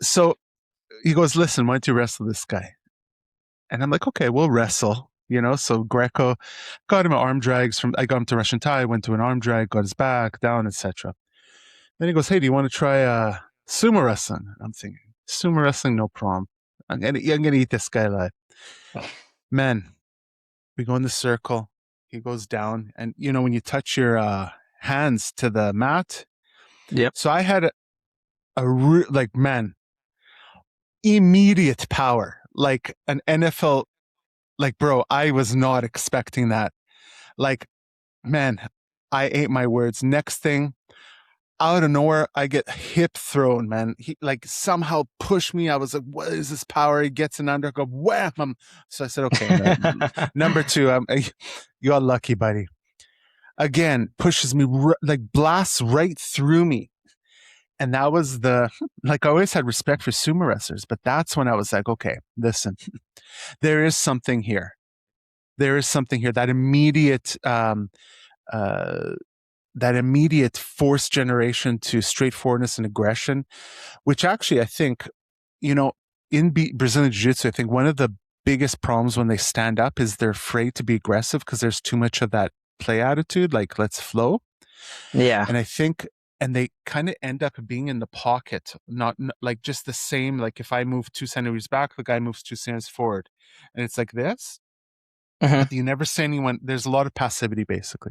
so he goes, "Listen, why don't you wrestle this guy?" And I'm like, "Okay, we'll wrestle." So Greco got him arm drags I got him to Russian Thai, went to an arm drag, got his back down, etc. Then he goes, "Hey, do you want to try sumo wrestling?" I'm thinking, sumo wrestling, no problem. I'm gonna eat this guy alive. Man, we go in the circle. He goes down, and when you touch your hands to the mat. Yep. So I had like man, immediate power, like an NFL. Like, bro, I was not expecting that. Like, man, I ate my words. Next thing, out of nowhere, I get hip thrown, man. He like somehow pushed me. I was like, "What is this power?" He gets an under, go wham. So I said, "Okay, number two, you got lucky, buddy." Again, pushes me like blasts right through me, and that was like I always had respect for sumo wrestlers, but that's when I was like, "Okay, listen, there is something here. There is something here." Uh, that immediate force generation to straightforwardness and aggression, which actually I think, in Brazilian Jiu-Jitsu, I think one of the biggest problems when they stand up is they're afraid to be aggressive because there's too much of that play attitude, like let's flow. Yeah. And I think, and they kind of end up being in the pocket, not like just the same. Like if I move 2 centimeters back, the guy moves 2 centimeters forward, and it's like this. Hmm. But you never see anyone. There's a lot of passivity, basically.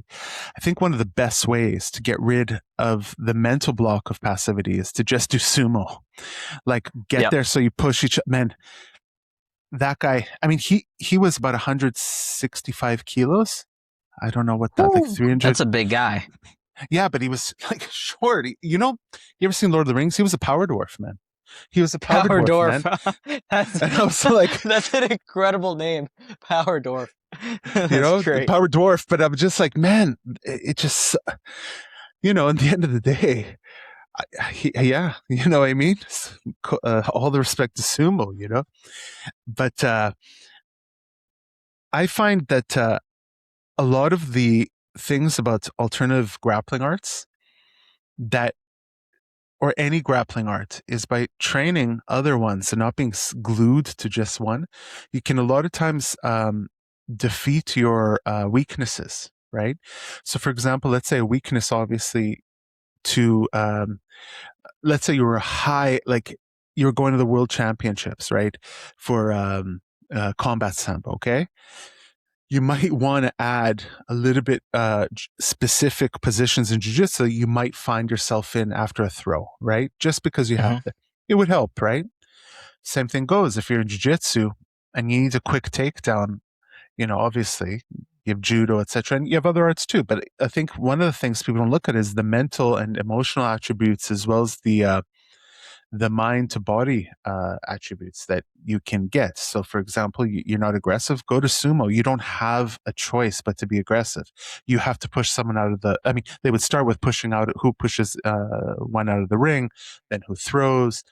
I think one of the best ways to get rid of the mental block of passivity is to just do sumo. Like get Yep. there, so you push each. Man, that guy. I mean, he was about 165 kilos. I don't know what that, like Whew. 300. That's a big guy. Yeah, but he was like short. You ever seen Lord of the Rings? He was a power dwarf, man. He was a power Power dwarf, Dwarf. man. That's And I was like, that's an incredible name. Power Dwarf. That's great. power dwarf. But I'm just like, man, it just, at the end of the day, yeah, you know what I mean? All the respect to sumo. But I find that a lot of the things about alternative grappling arts that or any grappling art is by training other ones and not being glued to just one, you can a lot of times defeat your weaknesses, right? So, for example, let's say a weakness, obviously, to let's say you were high, like you're going to the world championships, right? For combat sambo, okay? You might want to add a little bit specific positions in jiu-jitsu you might find yourself in after a throw, right? Just because you have Hmm. to. It would help, right? Same thing goes if you're in jiu-jitsu and you need a quick takedown, obviously you have judo, etc., and you have other arts too. But I think one of the things people don't look at is the mental and emotional attributes as well as the mind to body attributes that you can get. So, for example, you're not aggressive, go to sumo. You don't have a choice but to be aggressive. You have to push someone out of I mean, they would start with pushing out who pushes one out of the ring, then who throws.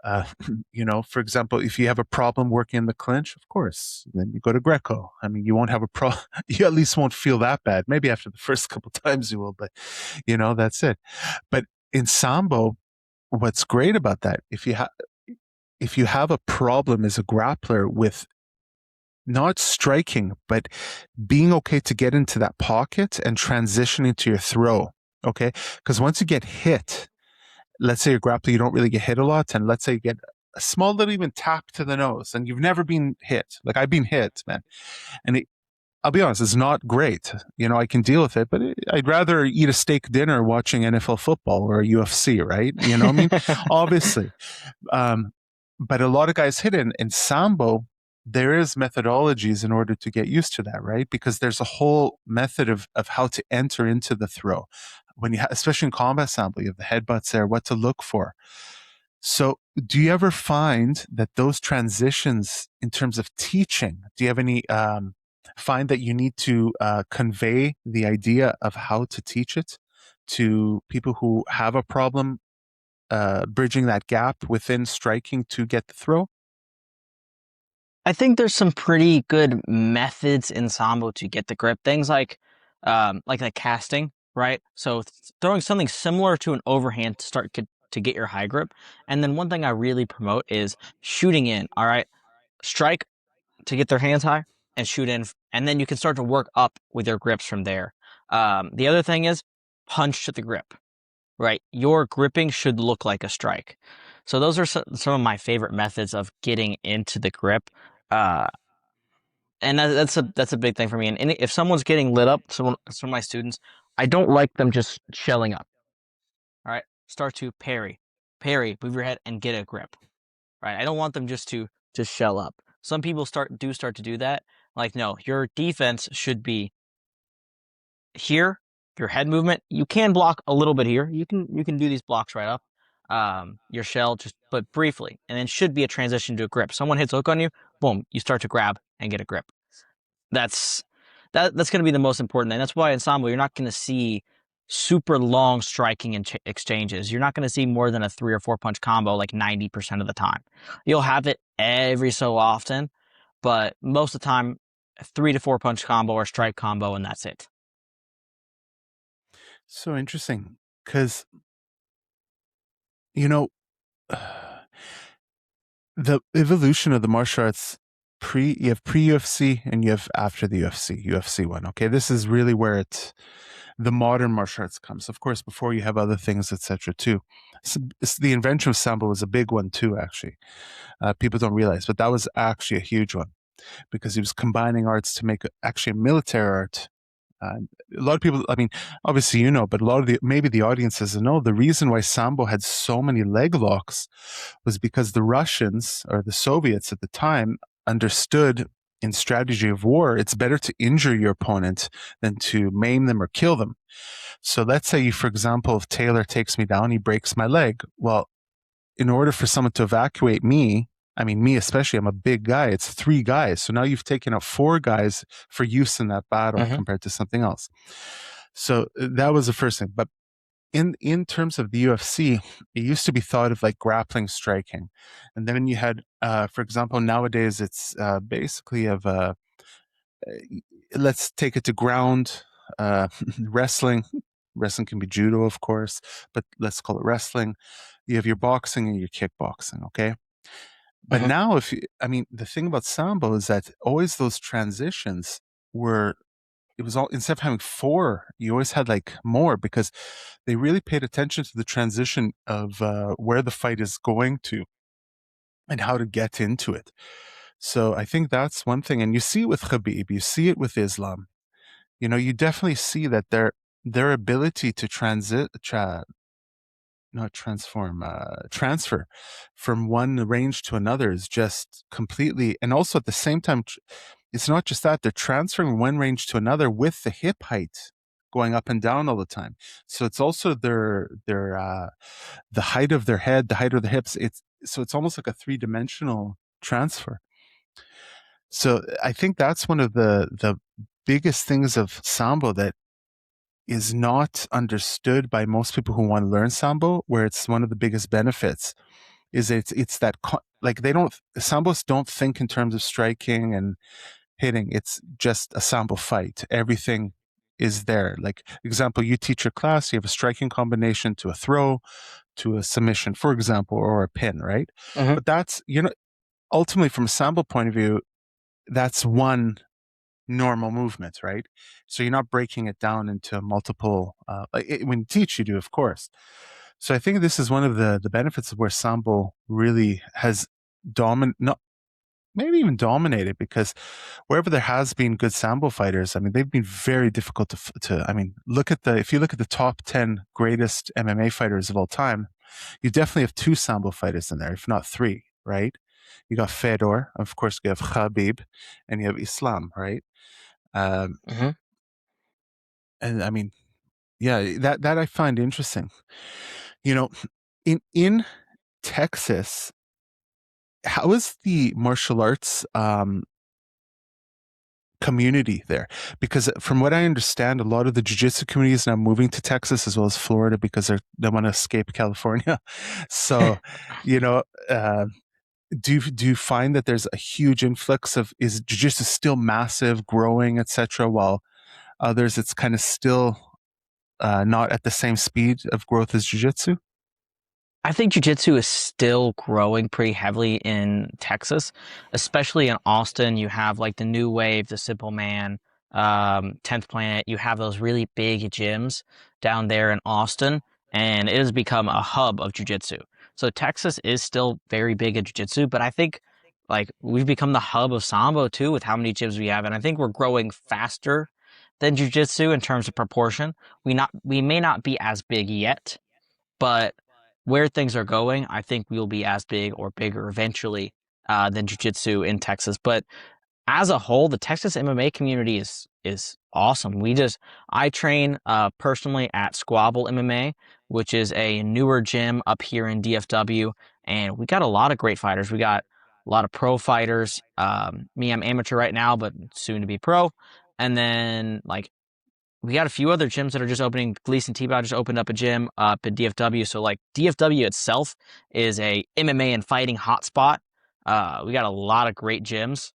Uh, for example, if you have a problem working in the clinch, of course, then you go to Greco. I mean, you won't have a problem. You at least won't feel that bad. Maybe after the first couple times you will, but that's it. But in Sambo, what's great about that, if you have a problem as a grappler with not striking, but being okay to get into that pocket and transitioning to your throw, okay? Because once you get hit, let's say you're grappler, you don't really get hit a lot, and let's say you get a small little even tap to the nose, and you've never been hit. Like I've been hit, man, and I'll be honest, it's not great. I can deal with it, but I'd rather eat a steak dinner watching NFL football or UFC, right? You know what I mean? Obviously. Um, but a lot of guys hit it. In Sambo, there is methodologies in order to get used to that, right? Because there's a whole method of how to enter into the throw. When especially in combat Sambo, you have the headbutts there, what to look for. So, do you ever find that those transitions in terms of teaching, do you have any find that you need to convey the idea of how to teach it to people who have a problem bridging that gap within striking to get the throw? I think there's some pretty good methods in Sambo to get the grip. Things like the casting, right? So throwing something similar to an overhand to to get your high grip. And then one thing I really promote is shooting in. All right, strike to get their hands high and shoot in, and then you can start to work up with your grips from there. The other thing is punch to the grip, right? Your gripping should look like a strike. So those are some of my favorite methods of getting into the grip. Uh, and that's a big thing for me. And if someone's getting lit up, some of my students, I don't like them just shelling up. All right, start to move your head and get a grip. Right, I don't want them just shell up. Some people start to do that. Like, no, your defense should be here. Your head movement, you can block a little bit here. You can do these blocks right up. Your shell just but briefly, and then should be a transition to a grip. Someone hits a hook on you, boom, you start to grab and get a grip. That's that's going to be the most important thing. That's why in Sambo you're not going to see super long striking and exchanges. You're not going to see more than a 3 or 4 punch combo like 90% of the time. You'll have it every so often, but most of the time, a 3 to 4 punch combo or strike combo, and that's it. So interesting because you know the evolution of the martial arts you have pre UFC and you have after the UFC one. Okay, this is really where the modern martial arts comes. Of course, before you have other things, etc. Too. So, the invention of sambo was a big one too. Actually, people don't realize, but that was actually a huge one because he was combining arts to make actually a military art. A lot of people, I mean, obviously but a lot of maybe the audience doesn't know the reason why Sambo had so many leg locks was because the Russians or the Soviets at the time understood in strategy of war, it's better to injure your opponent than to maim them or kill them. So let's say, for example, if Taylor takes me down, he breaks my leg. Well, in order for someone to evacuate me, I mean, me especially, I'm a big guy. It's 3 guys. So now you've taken out 4 guys for use in that battle Hmm. compared to something else. So that was the first thing. But in terms of the UFC, it used to be thought of like grappling, striking, and then you had, for example, nowadays it's basically of let's take it to ground. Wrestling. Wrestling can be judo, of course, but let's call it wrestling. You have your boxing and your kickboxing, okay? But Mhm. now, I mean, the thing about Sambo is that always those transitions were, it was all, instead of having four, you always had like more because they really paid attention to the transition of where the fight is going to and how to get into it. So I think that's one thing. And you see it with Khabib, you see it with Islam. You definitely see that their ability to not transform, transfer from one range to another is just completely, and also at the same time, it's not just that they're transferring one range to another with the hip height going up and down all the time. So it's also the height of their head, the height of the hips. It's almost like a three-dimensional transfer. So I think that's one of the biggest things of Sambo that is not understood by most people who want to learn Sambo, where it's one of the biggest benefits is it's that like they don't Sambos don't think in terms of striking and hitting. It's just a Sambo fight. Everything is there. Like example, you teach your class, you have a striking combination to a throw, to a submission, for example, or a pin, right? Mhm. But that's ultimately from a Sambo point of view, that's one normal movement, right? So you're not breaking it down into multiple. When you teach, you do, of course. So I think this is one of the benefits of where Sambo really has not maybe even dominated because wherever there has been good Sambo fighters, I mean, they've been very difficult to. I mean, if you look at the top 10 greatest MMA fighters of all time, you definitely have two Sambo fighters in there, if not three, right? You got Fedor, of course, you have Khabib, and you have Islam, right? Um, Mhm. and I mean, yeah, that I find interesting. You know, in Texas, how is the martial arts community there? Because from what I understand, a lot of the jiu-jitsu community is now moving to Texas as well as Florida because they want to escape California. So, you know, uh, do you find that there's a huge influx of is jiu-jitsu still massive, growing, etc., while others it's kind of still not at the same speed of growth as jiu-jitsu? I think jiu-jitsu is still growing pretty heavily in Texas, especially in Austin. You have like the New Wave, the Simple Man, 10th Planet. You have those really big gyms down there in Austin, and it has become a hub of jiu-jitsu. So Texas is still very big in jiu-jitsu, but I think like we've become the hub of Sambo too with how many gyms we have, and I think we're growing faster than jiu-jitsu in terms of proportion. We may not be as big yet, but where things are going, I think we'll be as big or bigger eventually than jiu-jitsu in Texas. But as a whole, the Texas MMA community is awesome. I train personally at Squabble MMA, which is a newer gym up here in DFW, and we got a lot of great fighters. We got a lot of pro fighters. Me, I'm amateur right now, but soon to be pro. And then like we got a few other gyms that are just opening. Gleason T-Bow just opened up a gym up in DFW. So like DFW itself is a MMA and fighting hotspot. We got a lot of great gyms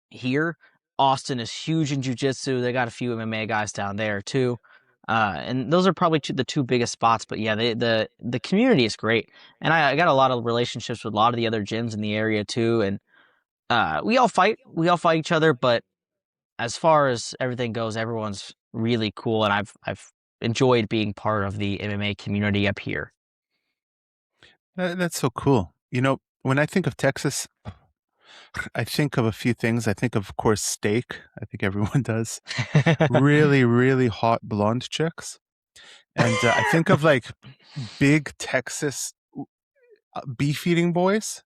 here. Austin is huge in jiu-jitsu. They got a few MMA guys down there too. And those are probably the two biggest spots. But yeah, the community is great. And I got a lot of relationships with a lot of the other gyms in the area too. And we all fight each other, but as far as everything goes, everyone's really cool, and I've enjoyed being part of the MMA community up here. That's so cool. When I think of Texas, I think of a few things. I think of course, steak. I think everyone does. Really, really hot blonde chicks. And I think of like big Texas beef eating boys.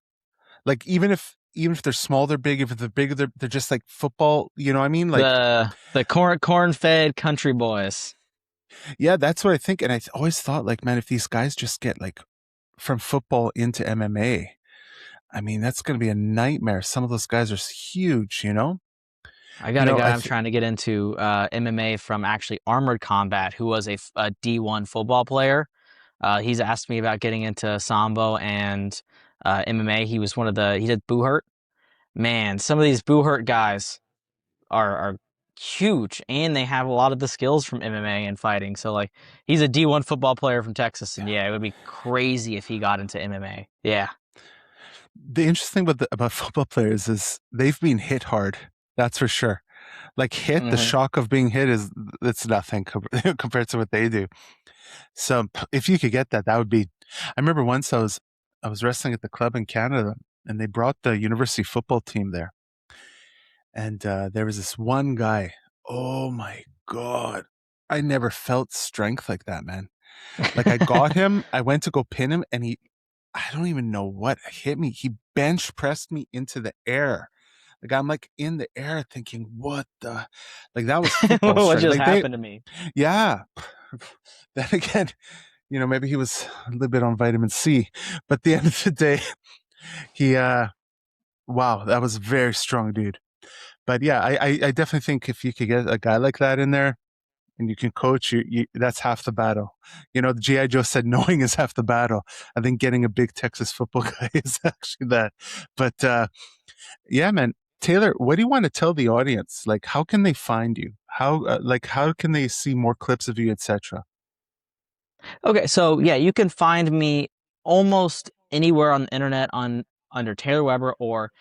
Like even if they're small, they're big. If they're big, they're just like football. You know what I mean? Like, The corn fed country boys. yeah, that's what I think. And always thought like, man, if these guys just get like from football into MMA, I mean, that's going to be a nightmare. Some of those guys are huge, you know? I You got a know, guy I'm trying to get into MMA from actually Armored Combat, who was a D1 football player. He's asked me about getting into Sambo and MMA. He was he did Boo Hurt. Man, some of these Boo Hurt guys. are huge, and they have a lot of the skills from MMA and fighting. So like he's a D1 football player from Texas, and Yeah. yeah, it would be crazy if he got into MMA. Yeah. The interesting about football players is they've been hit hard. That's for sure. Like the Hmm. shock of being hit is it's nothing compared to what they do. So if you could get that, that would be. I remember once I was wrestling at the club in Canada, and they brought the university football team there, and there was this one guy. Oh my god, I never felt strength like that, man. Like I got him, I went to go pin him, and I don't even know what hit me. He bench pressed me into the air. Like I'm like in the air thinking, what the, like that was football What strength. just Like they, happened to me? yeah. Then again, maybe he was a little bit on vitamin C, but at the end of the day, he, wow, that was a very strong dude. But yeah, I definitely think if you could get a guy like that in there and you can coach, that's half the battle. The GI Joe said knowing is half the battle. I think getting a big Texas football guy is actually that. But yeah, man, Taylor, what do you want to tell the audience? Like, how can they find you? How can they see more clips of you, etc.? Okay, so yeah, you can find me almost anywhere on the internet on under Taylor Weber or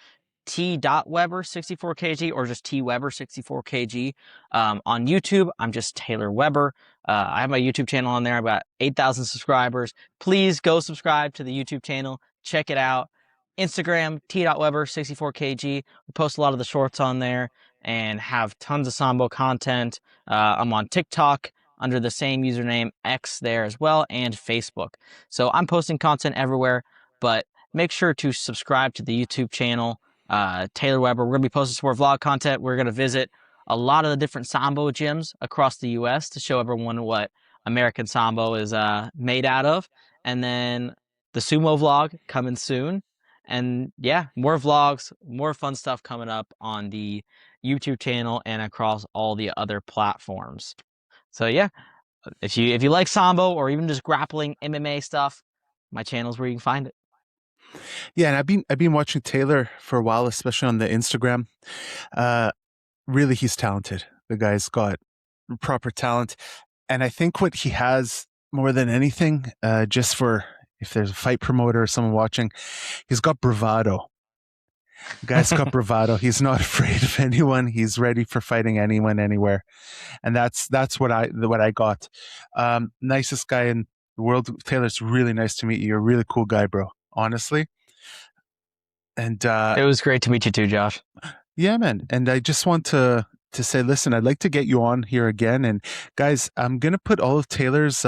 T.Weber 64kg or just T Weber 64kg. On YouTube, I'm just Taylor Weber. I have my YouTube channel on there. I've got 8,000 subscribers. Please go subscribe to the YouTube channel. Check it out. Instagram, T.Weber 64kg. We post a lot of the shorts on there and have tons of Sambo content. I'm on TikTok under the same username, X there as well, and Facebook. So I'm posting content everywhere, but make sure to subscribe to the YouTube channel. Taylor Weber. We're going to be posting some more vlog content. We're going to visit a lot of the different Sambo gyms across the U.S. to show everyone what American Sambo is made out of. And then the sumo vlog coming soon. And yeah, more vlogs, more fun stuff coming up on the YouTube channel and across all the other platforms. So yeah, if you like Sambo or even just grappling MMA stuff, my channel's where you can find it. Yeah, and I've been watching Taylor for a while, especially on the Instagram. Uh, really, he's talented. The guy's got proper talent, and I think what he has more than anything, just for if there's a fight promoter or someone watching, he's got bravado. The guy's got bravado. He's not afraid of anyone. He's ready for fighting anyone, anywhere, and that's what I got. Nicest guy in the world, Taylor. It's really nice to meet you. You're a really cool guy, bro. Honestly, and It was great to meet you too, Josh. yeah, man. And I just want to say, listen, I'd like to get you on here again. And guys, I'm gonna put all of Taylor's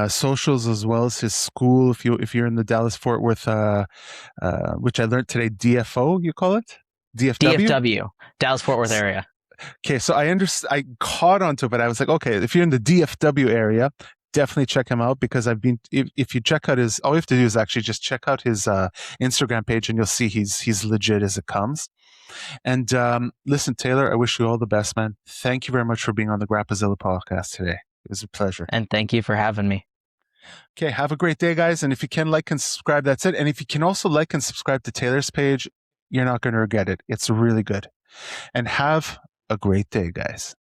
socials as well as his school. If you're in the Dallas Fort Worth, which I learned today, DFO, you call it DFW. DFW, Dallas Fort Worth area. Okay, so I caught onto it, but I was like, okay, if you're in the DFW area, definitely check him out because if you check out all you have to do is actually just check out his Instagram page and you'll see he's legit as it comes. And listen, Taylor, I wish you all the best, man. Thank you very much for being on the Grappazilla podcast today. It was a pleasure. And thank you for having me. Okay, have a great day, guys. And if you can like and subscribe, that's it. And if you can also like and subscribe to Taylor's page, you're not going to regret it. It's really good. And have a great day, guys.